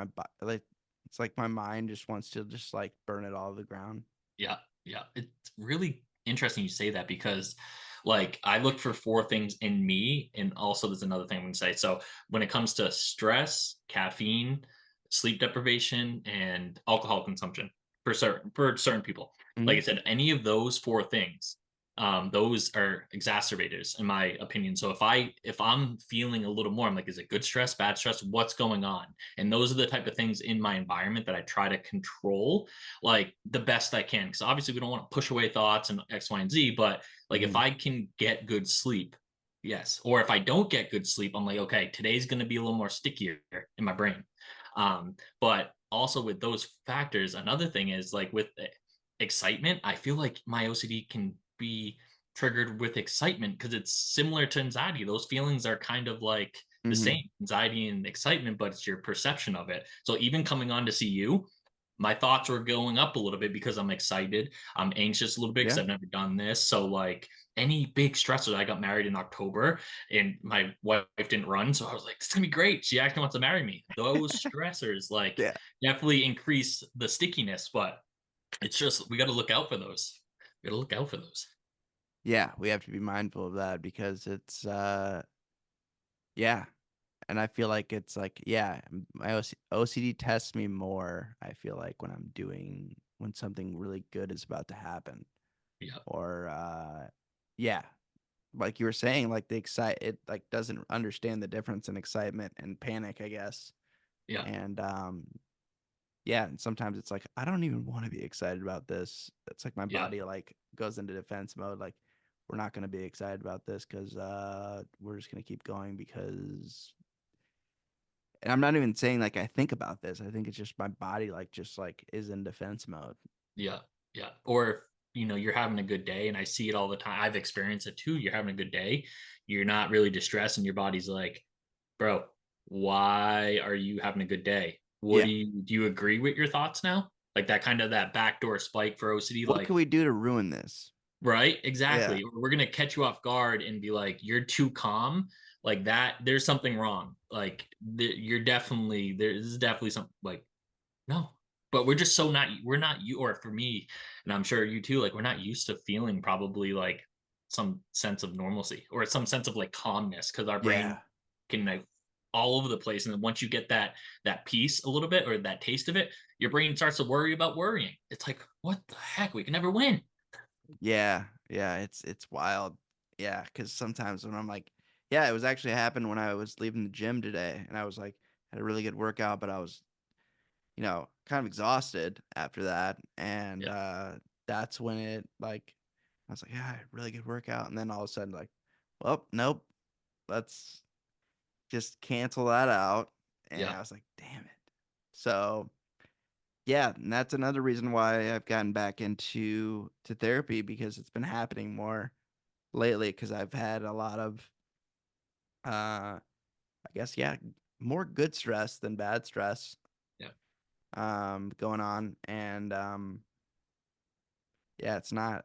like it's like my mind just wants to just like burn it all to the ground. Yeah, yeah. It's really interesting you say that because, like, I look for four things in me, and also there's another thing I'm going to say. So when it comes to stress, caffeine, sleep deprivation, and alcohol consumption for certain people, like I Hmm. said, any of those four things, those are exacerbators in my opinion. So if I'm feeling a little more, I'm like, is it good stress, bad stress? What's going on? And those are the type of things in my environment that I try to control like the best I can. Because obviously we don't want to push away thoughts and X, Y, and Z. But like if Hmm. I can get good sleep, yes. Or if I don't get good sleep, I'm like, okay, today's going to be a little more stickier in my brain. But also with those factors, another thing is like with excitement, I feel like my OCD can be triggered with excitement because it's similar to anxiety. Those feelings are kind of like the Hmm. same anxiety and excitement, but it's your perception of it. So even coming on to see you, my thoughts were going up a little bit because I'm excited. I'm anxious a little bit because Yeah. I've never done this. So like any big stressors, I got married in October and my wife didn't run. So I was like, it's gonna be great. She actually wants to marry me. Those stressors like Yeah. definitely increase the stickiness, but it's just we got to look out for those. We got to look out for those. Yeah, we have to be mindful of that because yeah, and I feel like it's like yeah, my OCD tests me more. I feel like when something really good is about to happen, Yeah, or yeah, like you were saying, like it like doesn't understand the difference in excitement and panic, I guess. yeah, And yeah, and sometimes it's like I don't even want to be excited about this. It's like my Yeah. body like goes into defense mode. Like we're not going to be excited about this because we're just going to keep going because. And I'm not even saying like I think about this. I think it's just my body like just like is in defense mode. Yeah. Yeah. Or if, you're having a good day, and I see it all the time. I've experienced it too. You're having a good day. You're not really distressed, and your body's like, bro, why are you having a good day? What Yeah. do you agree with your thoughts now? Like that kind of that backdoor spike for OCD, What like, can we do to ruin this? right? Yeah. Exactly. Or we're gonna catch you off guard and be like, you're too calm. Like that, there's something wrong. Like you're definitely there's definitely something like no, but we're not you, or for me, and I'm sure you too, like we're not used to feeling probably like some sense of normalcy or some sense of like calmness because our brain Yeah. can like all over the place. And then once you get that piece a little bit or that taste of it, your brain starts to worry about worrying. It's like, what the heck? We can never win. Yeah. Yeah. It's wild. Yeah. Because sometimes when I'm like, yeah, it was actually happened when I was leaving the gym today, and I was like, had a really good workout, but I was kind of exhausted after that. And Yeah. that's when it like I was like, yeah, really good workout. And then all of a sudden, like, well, nope, let's just cancel that out. And Yeah. I was like, damn it. So yeah, and that's another reason why I've gotten back into therapy because it's been happening more lately because I've had a lot of I guess yeah, more good stress than bad stress Yeah. going on. And yeah, it's not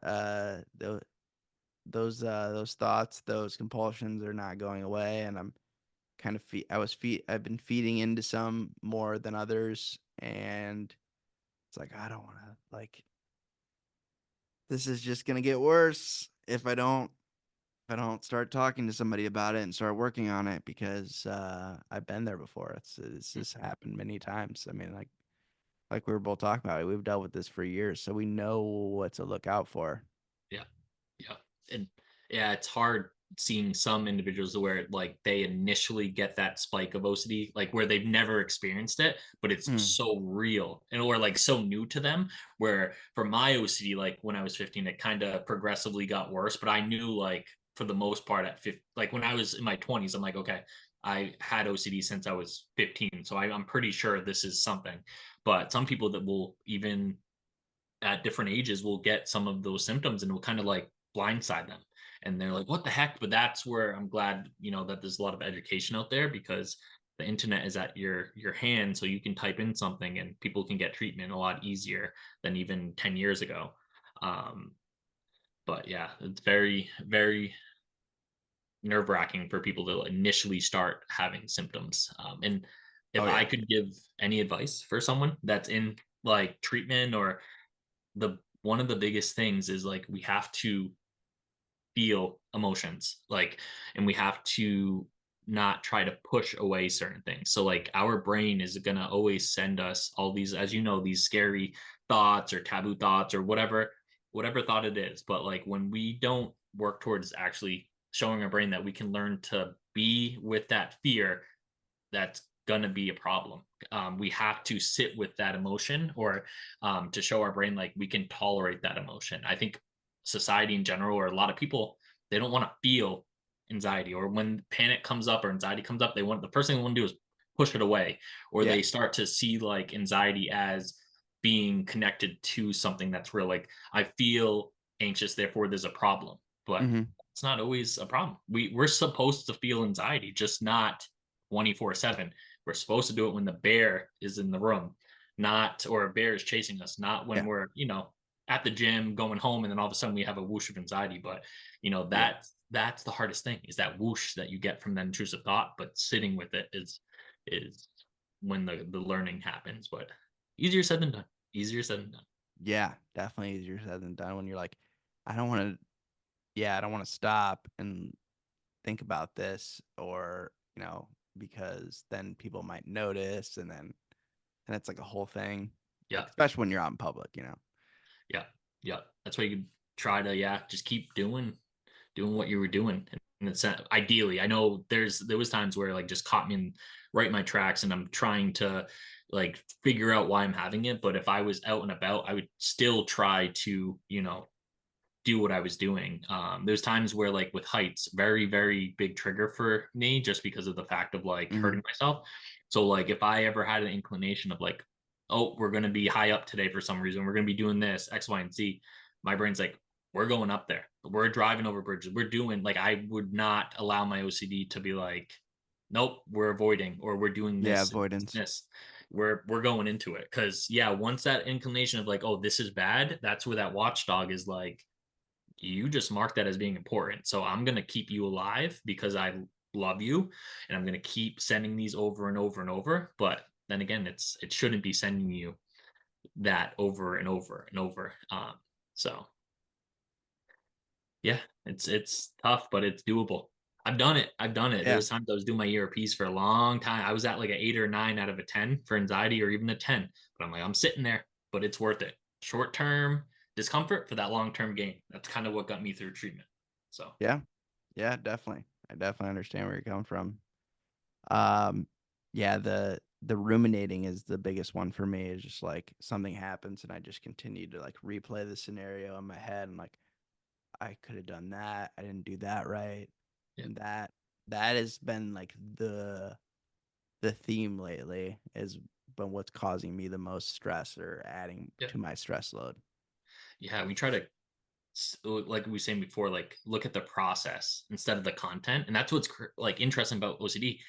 those thoughts, those compulsions are not going away, and I'm kind of I've been feeding into some more than others, and it's like I don't want to like this is just gonna get worse if I don't start talking to somebody about it and start working on it because I've been there before. It's Mm. just happened many times. I mean, like we were both talking about it, we've dealt with this for years, so we know what to look out for. Yeah. Yeah. And yeah, it's hard seeing some individuals where like they initially get that spike of OCD, like where they've never experienced it, but it's Mm, so real and or like so new to them. Where for my OCD, like when I was 15, it kind of progressively got worse. But I knew like for the most part at 50, like when I was in my 20s, I'm like, okay, I had OCD since I was 15. So I'm pretty sure this is something. But some people that will even at different ages will get some of those symptoms and will kind of like blindside them, and they're like, what the heck? But that's where I'm glad that there's a lot of education out there, because the internet is at your hand, so you can type in something and people can get treatment a lot easier than even 10 years ago. um but yeah, it's very very nerve wracking for people to initially start having symptoms. And if oh I yeah. could give any advice for someone that's in like treatment, or the one of the biggest things is like we have to feel emotions, like, and we have to not try to push away certain things. So like our brain is going to always send us all these, as these scary thoughts or taboo thoughts or whatever thought it is. But like when we don't work towards actually showing our brain that we can learn to be with that fear, that's going to be a problem. We have to sit with that emotion, or to show our brain like we can tolerate that emotion. I think society in general, or a lot of people, they don't want to feel anxiety, or when panic comes up or anxiety comes up, the first thing they want to do is push it away, or Yeah. they start to see like anxiety as being connected to something that's real. Like, I feel anxious, therefore there's a problem. But Hmm. it's not always a problem. We're supposed to feel anxiety, just not 24/7. We're supposed to do it when the bear is in the room, not, or a bear is chasing us, not when Yeah. we're, at the gym going home and then all of a sudden we have a whoosh of anxiety. But Yeah. that's the hardest thing, is that whoosh that you get from that intrusive thought. But sitting with it is when the learning happens. But easier said than done. Easier said than done. Yeah. Definitely easier said than done when you're like, I don't want to. Yeah, I don't want to stop and think about this, or because then people might notice, and it's like a whole thing, Yeah. like especially when you're out in public. Yeah. Yeah. That's why you try to, yeah, just keep doing what you were doing. And it's ideally, I know there was times where like just caught me in right in my tracks, and I'm trying to like figure out why I'm having it. But if I was out and about, I would still try to, do what I was doing. There's times where like with heights, very, very big trigger for me just because of the fact of like Hmm. hurting myself. So like if I ever had an inclination of like, oh, we're gonna be high up today for some reason, we're gonna be doing this, X, Y, and Z, my brain's like, we're going up there. We're driving over bridges. We're doing like I would not allow my OCD to be like, nope, we're avoiding or we're doing Yeah, this, avoidance. this. We're going into it. Cause yeah, once that inclination of like, oh, this is bad, that's where that watchdog is like, you just mark that as being important. So I'm going to keep you alive because I love you, and I'm going to keep sending these over and over and over. But then again, it shouldn't be sending you that over and over and over. So yeah, it's tough, but it's doable. I've done it. I've done it. Yeah. There's times I was doing my ERPs for a long time. I was at like an 8 or 9 out of a 10 for anxiety, or even a 10. But I'm like, I'm sitting there, but it's worth it. Short term discomfort for that long term gain. That's kind of what got me through treatment. So Yeah. Yeah, definitely. I definitely understand where you're coming from. Um, yeah, the ruminating is the biggest one for me. Is just like something happens and I just continue to like replay the scenario in my head and like I could have done that. I didn't do that right. yeah, And that has been like the theme lately is been what's causing me the most stress or adding yeah, to my stress load. yeah. We try to like we were saying before, like look at the process instead of the content, and that's what's like interesting about OCD.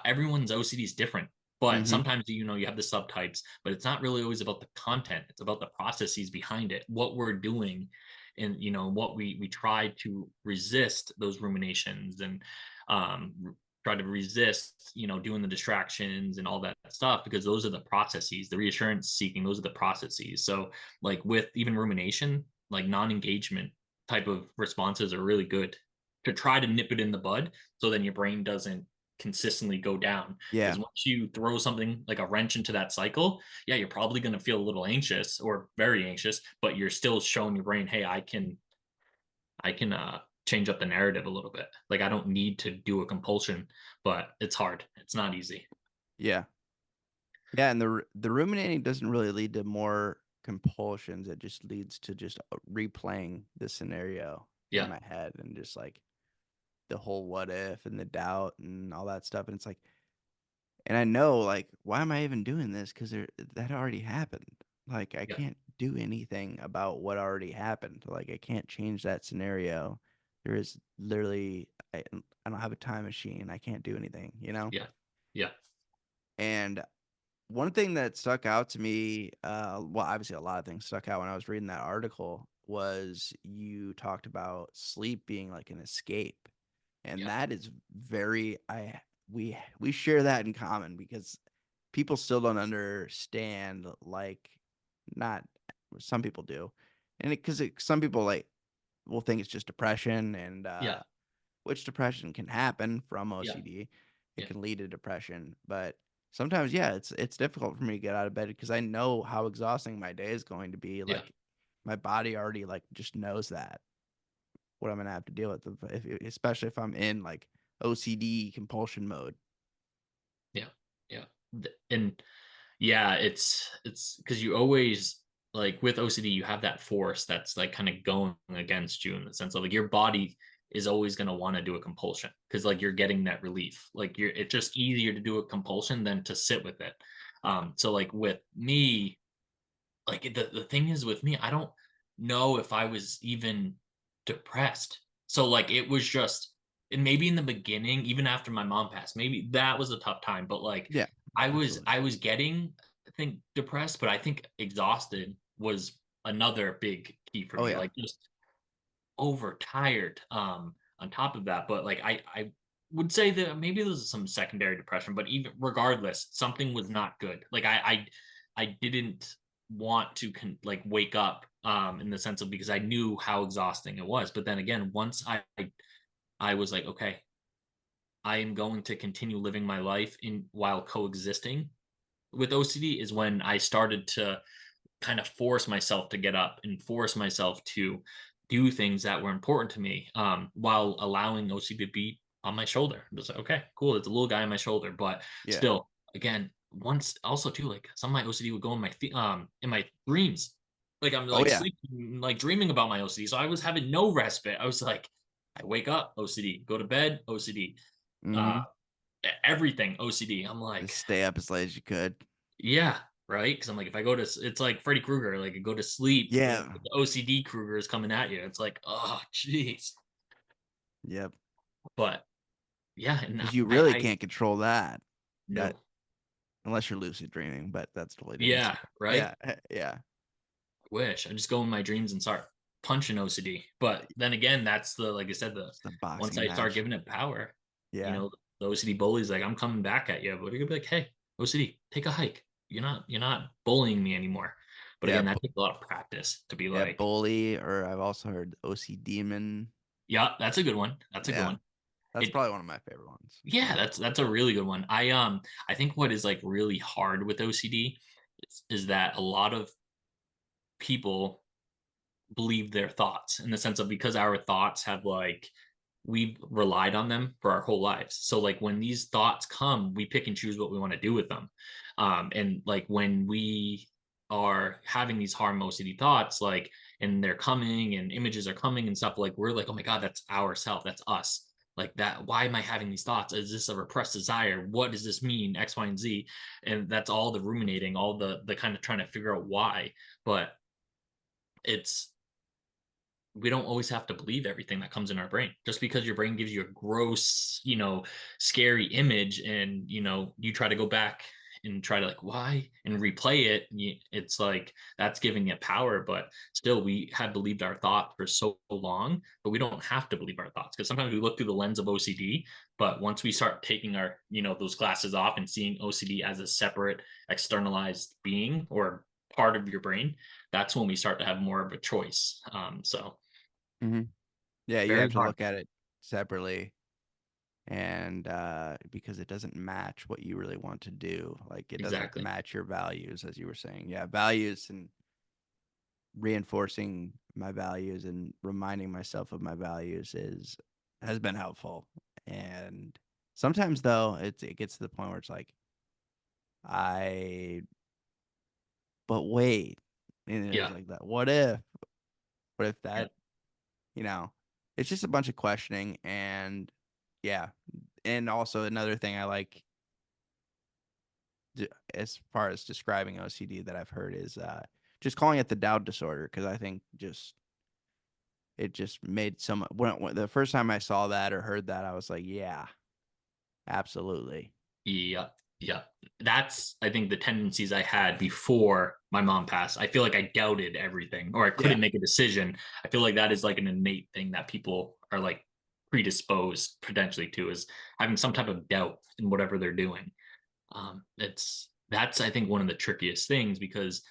Everyone's OCD is different, but Mm-hmm. sometimes you have the subtypes, but it's not really always about the content. It's about the processes behind it, what we're doing, and what we try to resist those ruminations and um, try to resist, doing the distractions and all that stuff, because those are the processes, the reassurance seeking. Those are the processes. So like with even rumination, like non-engagement type of responses are really good to try to nip it in the bud, so then your brain doesn't consistently go down. Yeah. Because once you throw something like a wrench into that cycle, yeah, you're probably going to feel a little anxious or very anxious, but you're still showing your brain, hey, I can change up the narrative a little bit. Like I don't need to do a compulsion, but it's hard. It's not easy. Yeah. Yeah, and the ruminating doesn't really lead to more compulsions. It just leads to just replaying the scenario in Yeah, my head and just like the whole what if and the doubt and all that stuff. And it's like, and I know like, why am I even doing this? Because that already happened. Like, I yeah, can't do anything about what already happened. Like, I can't change that scenario. There is literally, I don't have a time machine. I can't do anything, you know? yeah, yeah, And one thing that stuck out to me, well, obviously a lot of things stuck out when I was reading that article was you talked about sleep being like an escape. And yeah, that is very we share that in common because people still don't understand like not some people do. And because some people like will think it's just depression and yeah, which depression can happen from yeah, OCD. It yeah, can lead to depression, but sometimes, yeah, it's difficult for me to get out of bed because I know how exhausting my day is going to be. yeah, Like my body already like just knows that what I'm gonna have to deal with, especially if I'm in like OCD compulsion mode. yeah, yeah. And yeah, it's because you always like with OCD, you have that force that's like kind of going against you in the sense of like your body is always going to want to do a compulsion because like you're getting that relief. Like it's just easier to do a compulsion than to sit with it. So like with me, like the thing is with me, I don't know if I was even depressed. So like it was just, and maybe in the beginning, even after my mom passed, maybe that was a tough time. But like Yeah, absolutely. I was getting, I think, depressed, but I think exhausted was another big key for Oh me. yeah, Like just overtired on top of that. But like I would say that maybe this is some secondary depression, but even regardless, something was not good. Like I didn't want to like wake up in the sense of, because I knew how exhausting it was. But then again, once I was like, okay, I am going to continue living my life in while coexisting with OCD, is when I started to kind of force myself to get up and force myself to do things that were important to me, while allowing OCD to be on my shoulder. Just like, okay, cool. It's a little guy on my shoulder, but Yeah. still, again, once also too, like some of my OCD would go in my dreams. Like I'm Oh like yeah. sleeping, like dreaming about my OCD. So I was having no respite. I was like, I wake up, OCD, go to bed, OCD, uh, Mm-hmm. everything OCD. I'm Just like, stay up as late as you could. yeah, right. Because I'm like, if I go to, it's like Freddy Krueger, like I go to sleep, Yeah. the OCD Krueger is coming at you. It's like, oh, jeez. Yep. But yeah, and Because you really I can't control that. That no, unless you're lucid dreaming, but that's totally different yeah, story. right. Yeah. Yeah. Wish I just go in my dreams and start punching OCD. But then again, that's the like I said, the It's the once boxing I start match. giving it power, Yeah. the OCD bully's like, I'm coming back at you. But you're gonna be like, hey, OCD, take a hike. You're not bullying me anymore. But Yeah. again, that takes a lot of practice to be Yeah. like, Bully, or I've also heard OC demon. yeah, that's a good one. That's a good Yeah. one. That's It probably one of my favorite ones. Yeah, that's a really good one. I think what is like really hard with OCD is that a lot of people believe their thoughts in the sense of because our thoughts have like we've relied on them for our whole lives. So like when these thoughts come, we pick and choose what we want to do with them. And like when we are having these harm OCD thoughts, like and they're coming and images are coming and stuff, like we're like, oh my God, that's ourself, that's us. Like that, why am I having these thoughts? Is this a repressed desire? What does this mean? X, Y, and Z. And that's all the ruminating, all the kind of trying to figure out why. But it's we don't always have to believe everything that comes in our brain just because your brain gives you a gross scary image and you try to go back and try to like why and replay it it's like that's giving it power, but still we have believed our thoughts for so long, but we don't have to believe our thoughts because sometimes we look through the lens of OCD, but once we start taking our those glasses off and seeing OCD as a separate externalized being or part of your brain, that's when we start to have more of a choice. So Hmm. Yeah. You very have to hard. look at it separately, and because it doesn't match what you really want to do. Like it doesn't Exactly. match your values, as you were saying. Yeah. Values, and reinforcing my values and reminding myself of my values is has been helpful. And sometimes though it gets to the point where it's like I but wait, and it's Yeah. like that what if Yeah. that you know it's just a bunch of questioning. And yeah. And also another thing I like as far as describing OCD that I've heard is just calling it the doubt disorder, because I think just it just made some when the first time I saw that or heard that, I was like, yeah, absolutely. Yeah. Yeah. That's, I think, the tendencies I had before my mom passed. I feel like I doubted everything or I Yeah. couldn't make a decision. I feel like that is like an innate thing that people are like predisposed potentially to is having some type of doubt in whatever they're doing. That's I think one of the trickiest things because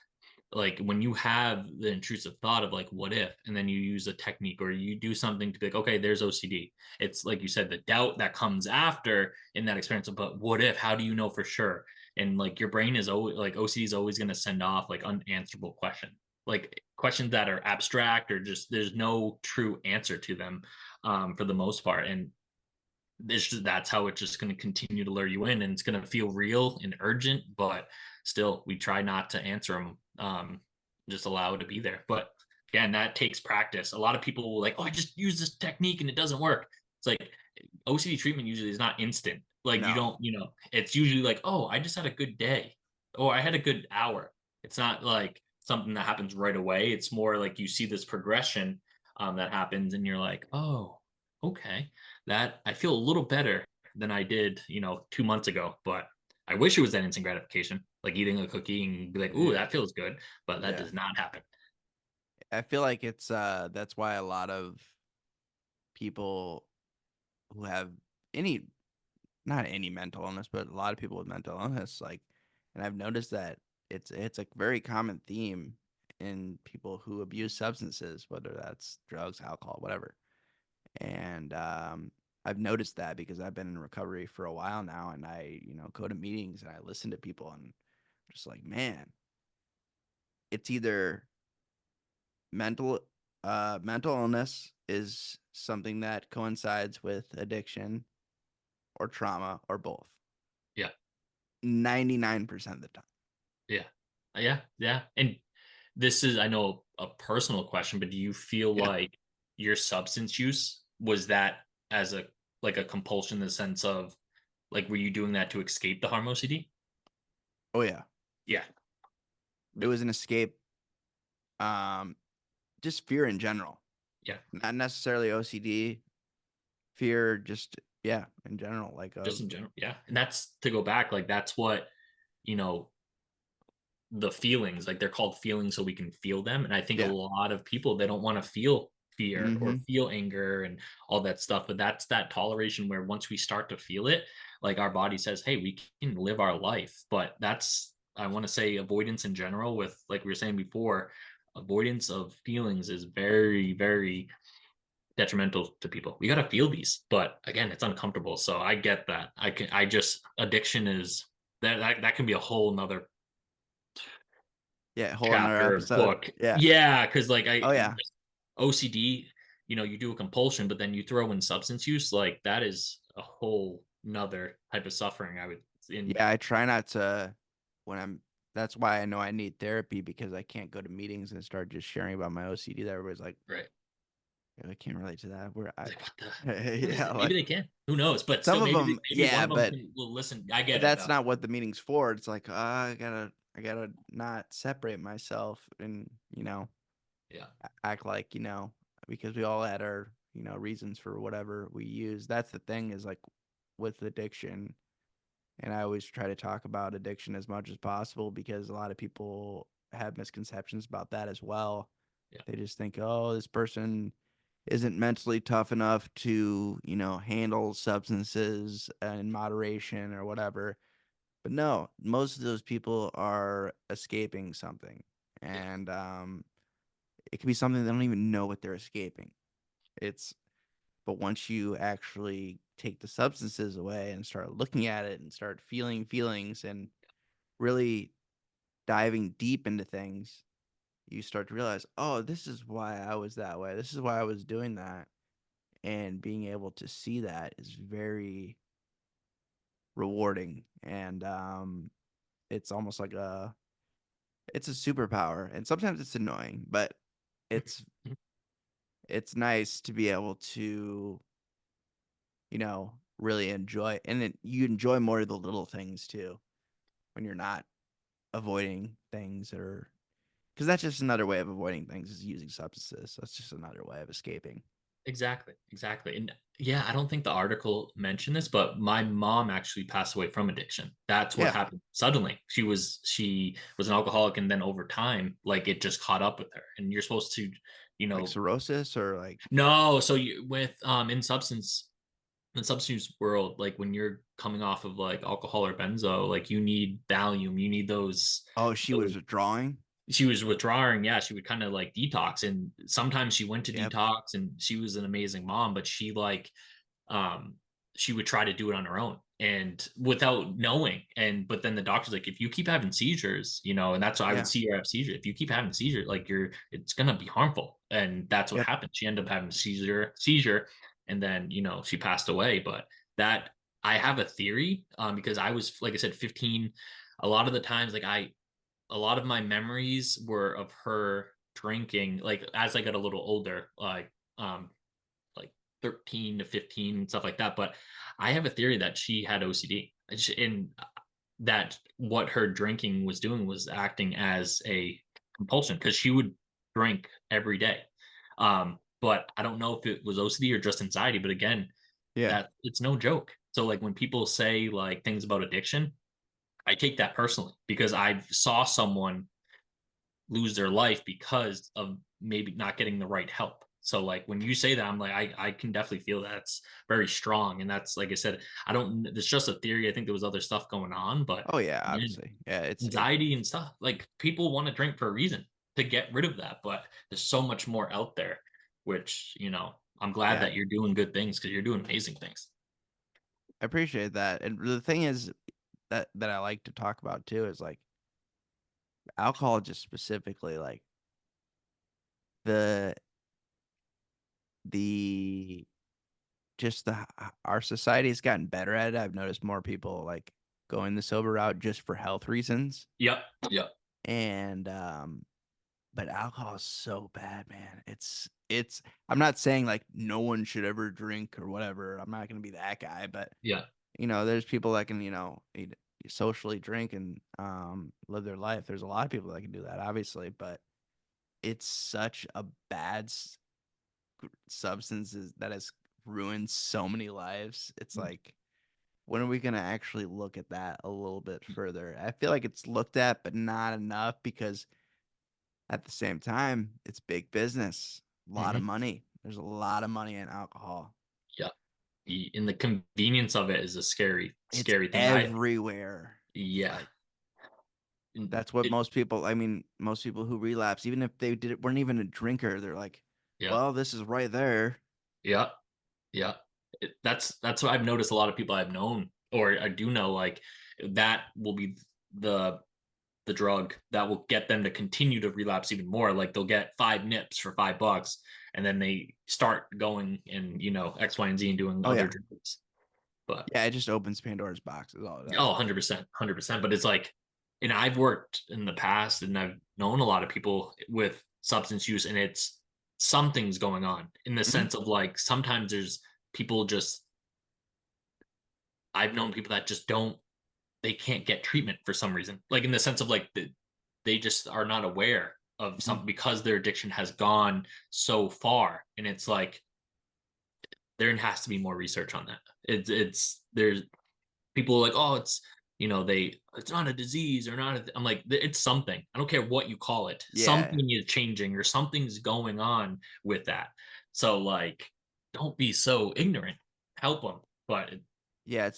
like when you have the intrusive thought of like what if, and then you use a technique or you do something to be like okay, there's OCD, it's like you said, the doubt that comes after in that experience of but what if, how do you know for sure, and like your brain is always like OCD is always going to send off like unanswerable questions, like questions that are abstract or just there's no true answer to them, for the most part, and it's just that's how it's just going to continue to lure you in and it's going to feel real and urgent, but still we try not to answer them, just allow it to be there. But again, that takes practice. A lot of people will like, oh, I just use this technique and it doesn't work. It's like OCD treatment usually is not instant. Like you No. don't, it's usually like, oh, I just had a good day or I had a good hour. It's not like something that happens right away. It's more like you see this progression, that happens and you're like, oh, okay, that I feel a little better than I did, 2 months ago. But I wish it was that instant gratification, like eating a cookie and be like, "Ooh, Yeah. that feels good," but that Yeah. does not happen. I feel like it's that's why a lot of people who have any not any mental illness, but a lot of people with mental illness, like, and I've noticed that it's a very common theme in people who abuse substances, whether that's drugs, alcohol, whatever. And I've noticed that because I've been in recovery for a while now, and I go to meetings and I listen to people, and just like, man, it's either mental Mental illness is something that coincides with addiction or trauma or both. Yeah. 99% of the time. Yeah. Yeah. And this is, I know, a personal question, but do you feel Yeah. like your substance use was that as a like a compulsion in the sense of like were you doing that to escape the harm OCD? Oh yeah. Yeah. It Yeah. was an escape. Um, just fear in general, Yeah. not necessarily OCD. Fear, just yeah, in general, like Just of in general. Yeah. And that's to go back, like that's what, you know, the feelings, like they're called feelings so we can feel them. And I think a yeah. lot of people they don't want to feel fear or Mm-hmm. feel anger and all that stuff. But that's that toleration where once we start to feel it, like our body says, hey, we can live our life. But that's I want to say avoidance in general, with like we were saying before, avoidance of feelings is very, very detrimental to people. We gotta feel these. But again, it's uncomfortable. So I get that. I just addiction is that can be a whole nother Yeah, whole another chapter, episode. book. Yeah. Yeah, because like I Oh yeah. just OCD, you do a compulsion, but then you throw in substance use, like that is a whole nother type of suffering. I would in Yeah, I try not to when I'm that's why I know I need therapy because I can't go to meetings and start just sharing about my OCD that everybody's like, right. "Yeah, I can't relate to that. Where I Like, what the what is yeah, it? like Maybe they can. Who knows? But some still, of maybe them, maybe one yeah, of them but will listen. I get it that's though. not what the meeting's for. It's like, I gotta not separate myself and, Yeah, act like, because we all had our, reasons for whatever we use. That's the thing is like with addiction, and I always try to talk about addiction as much as possible because a lot of people have misconceptions about that as well. yeah, They just think, oh, this person isn't mentally tough enough to, handle substances in moderation or whatever. But no, most of those people are escaping something. yeah, And it could be something they don't even know what they're escaping. It's but once you actually take the substances away and start looking at it and start feeling feelings and really diving deep into things, you start to realize, oh, this is why I was that way. This is why I was doing that. And being able to see that is very rewarding. And it's almost like it's a superpower. And sometimes it's annoying, but it's it's nice to be able to really enjoy and you enjoy more of the little things too when you're not avoiding things or because that's just another way of avoiding things is using substances. That's just another way of escaping. exactly, exactly. And yeah, I don't think the article mentioned this, but my mom actually passed away from addiction. That's what Yeah, happened suddenly. She was an alcoholic, and then over time, like it just caught up with her. And you're supposed to, you like know, cirrhosis or like no. So you with in substance world, like when you're coming off of like alcohol or benzo, like you need Valium, you need oh she those was withdrawing. she was withdrawing. Yeah, she would kind of like detox, and sometimes she went to Yep. detox, and she was an amazing mom, but um she would try to do it on her own and without knowing. And but then the doctor's like, if you keep having seizures, and that's why I would Yeah. see her have seizure. If you keep having seizure, like it's gonna be harmful. And that's what Yep. happened. She ended up having seizure, and then she passed away. But that I have a theory, because I was, like I said, 15. A lot of the times, a lot of my memories were of her drinking, like as I got a little older, like 13 to 15 and stuff like that. But I have a theory that she had OCD, and that what her drinking was doing was acting as a compulsion, because she would drink every day. But I don't know if it was OCD or just anxiety. But again, Yeah. that it's no joke. So like when people say like things about addiction, I take that personally because I saw someone lose their life because of maybe not getting the right help. So like when you say that, I'm like, I can definitely feel that's very strong. And that's, like I said, I don't, it's just a theory. I think there was other stuff going on, but Oh yeah, again, obviously. Yeah, it anxiety and stuff, like people want to drink for a reason to get rid of that, but there's so much more out there, which, I'm glad yeah. that you're doing good things because you're doing amazing things. I appreciate that. And the thing is that I like to talk about too is like alcohol just specifically like the the just the our society's gotten better at it. I've noticed more people like going the sober route just for health reasons. Yep. Yep. And but alcohol is so bad, man. It's I'm not saying like no one should ever drink or whatever. I'm not gonna be that guy, but Yeah. there's people that can, socially drink and live their life. There's a lot of people that can do that, obviously, but it's such a bad substance that has ruined so many lives. It's like, when are we gonna actually look at that a little bit further? I feel like it's looked at, but not enough, because at the same time, it's big business, a lot of Hmm. money. There's a lot of money in alcohol. Yeah. And the convenience of it is a scary, It's scary thing. everywhere. Yeah. Like, that's what It, most people, I mean, most people who relapse, even if they weren't even a drinker, they're like, yeah. well, this is right there. Yeah. Yeah. That's what I've noticed. A lot of people I've known, or I do know, like that will be the the drug that will get them to continue to relapse even more. Like they'll get 5 nips for $5, and then they start going and X, Y, and Z and doing Oh other yeah. drugs. But Yeah, it just opens Pandora's box is all it oh, does. 100%, 100%. But it's like, and I've worked in the past and I've known a lot of people with substance use, and it's something's going on in the Mhm. sense of like sometimes there's people just, I've known people that just don't, they can't get treatment for some reason, like in the sense of like they just are not aware of Mhm. something because their addiction has gone so far. And it's like there has to be more research on that. It's there's people like, oh, it's not a disease or not I'm like, it's something. I don't care what you call it, Yeah. something is changing or something's going on with that. So like, don't be so ignorant, help them. But Yeah,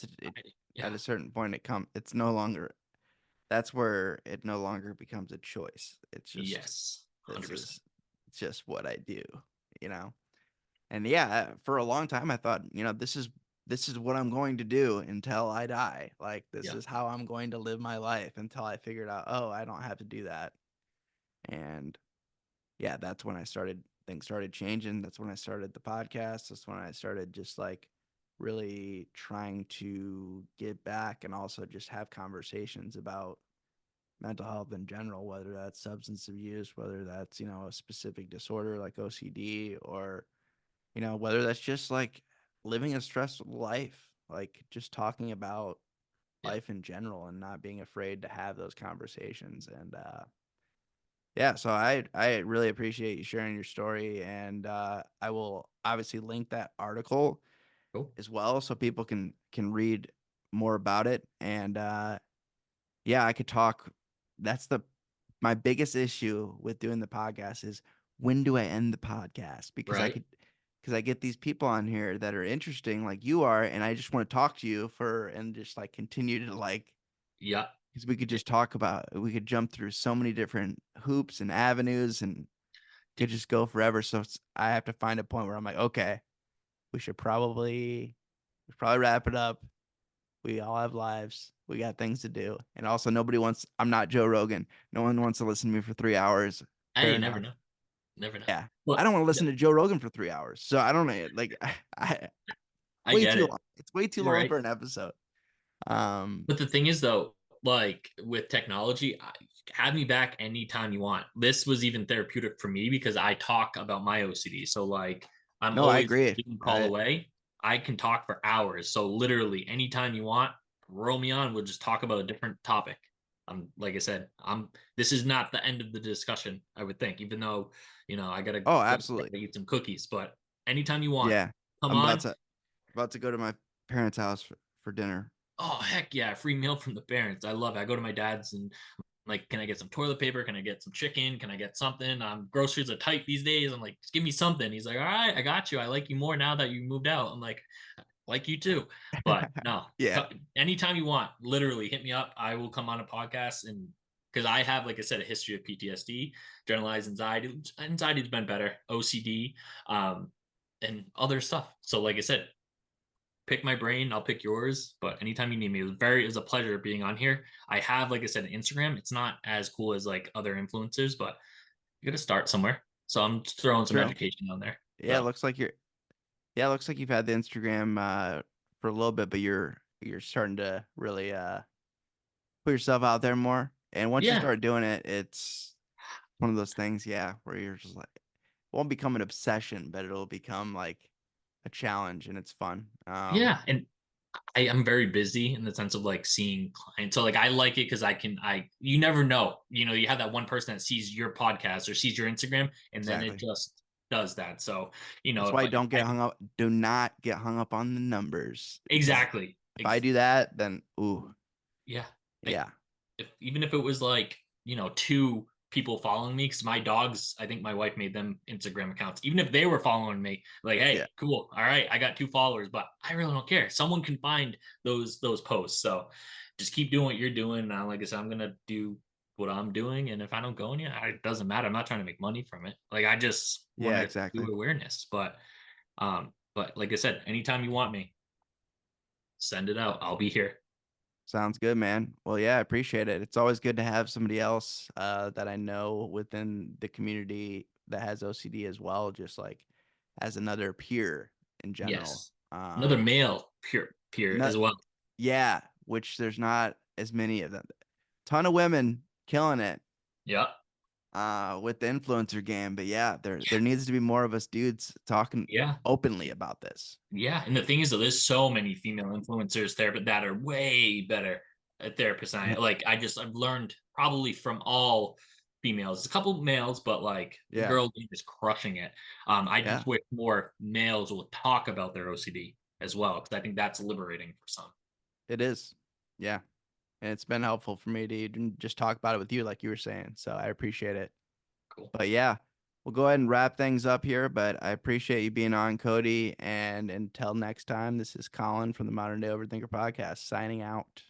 yeah. at a certain point it's no longer, that's where it no longer becomes a choice. It's just, Yes, this 100%. is just what I do, you know. And yeah, for a long time I thought, this is what I'm going to do until I die. Like, this Yeah. is how I'm going to live my life, until I figured out, oh, I don't have to do that. And yeah, that's when things started changing. That's when I started the podcast. That's when I started just like really trying to get back and also just have conversations about mental health in general, whether that's substance abuse, whether that's, a specific disorder like OCD, or, whether that's just like living a stressful life, like just talking about Yeah. life in general and not being afraid to have those conversations. And yeah, so I really appreciate you sharing your story, and I will obviously link that article Cool. as well, so people can read more about it. And yeah, I could talk. That's the my biggest issue with doing the podcast is, when do I end the podcast? Right. Because I get these people on here that are interesting like you are, and I just want to talk to you and just like continue to like, Yeah. because we could jump through so many different hoops and avenues and could just go forever. So I have to find a point where I'm like, okay, we should probably wrap it up. We all have lives. We got things to do. And also, I'm not Joe Rogan. No one wants to listen to me for 3 hours. Hey, Fair you never enough. know. Never know. Yeah. I But don't want to listen to Joe Rogan for 3 hours. So I don't know. Like, I way get too it. long. It's way too You're long right. for an episode. Um, But the thing is, though, like with technology, have me back anytime you want. This was even therapeutic for me because I talk about my OCD. So, like, I'm no, I always agree. a call away. I can talk for hours. So, literally, anytime you want, roll me on. We'll just talk about a different topic. Like I said, this is not the end of the discussion, I would think, even though, I got to Oh, go absolutely. eat some cookies. But anytime you want, Yeah. come I'm on. about to go to my parents' house for dinner. Oh, heck yeah, free meal from the parents. I love it. I go to my dad's and I'm like, can I get some toilet paper? Can I get some chicken? Can I get something? Groceries are tight these days. I'm like, just give me something. He's like, all right, I got you. I like you more now that you moved out. I'm like you too. But no, Yeah. anytime you want, literally hit me up. I will come on a podcast, and because I have, like I said, a history of PTSD, generalized anxiety. Anxiety's been better, OCD, and other stuff. So, like I said, pick my brain, I'll pick yours. But anytime you need me, it was a pleasure being on here. I have, like I said, an Instagram. It's not as cool as like other influencers, but you got to start somewhere. So I'm just throwing some True. education on there. Yeah, it So looks like you're. Yeah, it looks like you've had the Instagram for a little bit, but you're starting to really put yourself out there more. And once you yeah, start doing it, it's one of those things, yeah, where you're just like, it won't become an obsession, but it'll become like a challenge, and it's fun. yeah, and I am very busy in the sense of like seeing clients. So like I like it because I you never know. You have that one person that sees your podcast or sees your Instagram and then it Exactly. just does that. So, That's if why I, you if don't I get hung up. Do not get hung up on the numbers, because exactly. if I do that, then ooh, Yeah. Like yeah, even if it was like, two people following me, because my dogs, I think my wife made them Instagram accounts. Even if they were following me, like, yeah, hey, cool. All right, I got 2 followers, but I really don't care. Someone can find those posts. So just keep doing what you're doing. Now, like I said, I'm gonna do what I'm doing. And if I don't go in yet, it doesn't matter. I'm not trying to make money from it. Like I just want yeah, to do exactly. awareness. But like I said, anytime you want me, send it out. I'll be here. Sounds good, man. Well, yeah, I appreciate it. It's always good to have somebody else that I know within the community that has OCD as well, just like as another peer in general. Yes. Another Um, male peer not, as well. yeah, which there's not as many of them. Ton of women killing it Yeah. with the influencer game, but yeah, there needs to be more of us dudes talking Yeah. openly about this. Yeah. And the thing is, though, there's so many female influencers there, but that are way better at therapists than I. Like, I've learned probably from all females. A couple males, but like the Yeah, girl game is crushing it. I yeah, just wish more males will talk about their OCD as well, because I think that's liberating for some. it is. Yeah. And it's been helpful for me to even just talk about it with you, like you were saying. So I appreciate it. Cool. But yeah, we'll go ahead and wrap things up here. But I appreciate you being on, Cody. And until next time, this is Colin from the Modern Day Overthinker podcast signing out.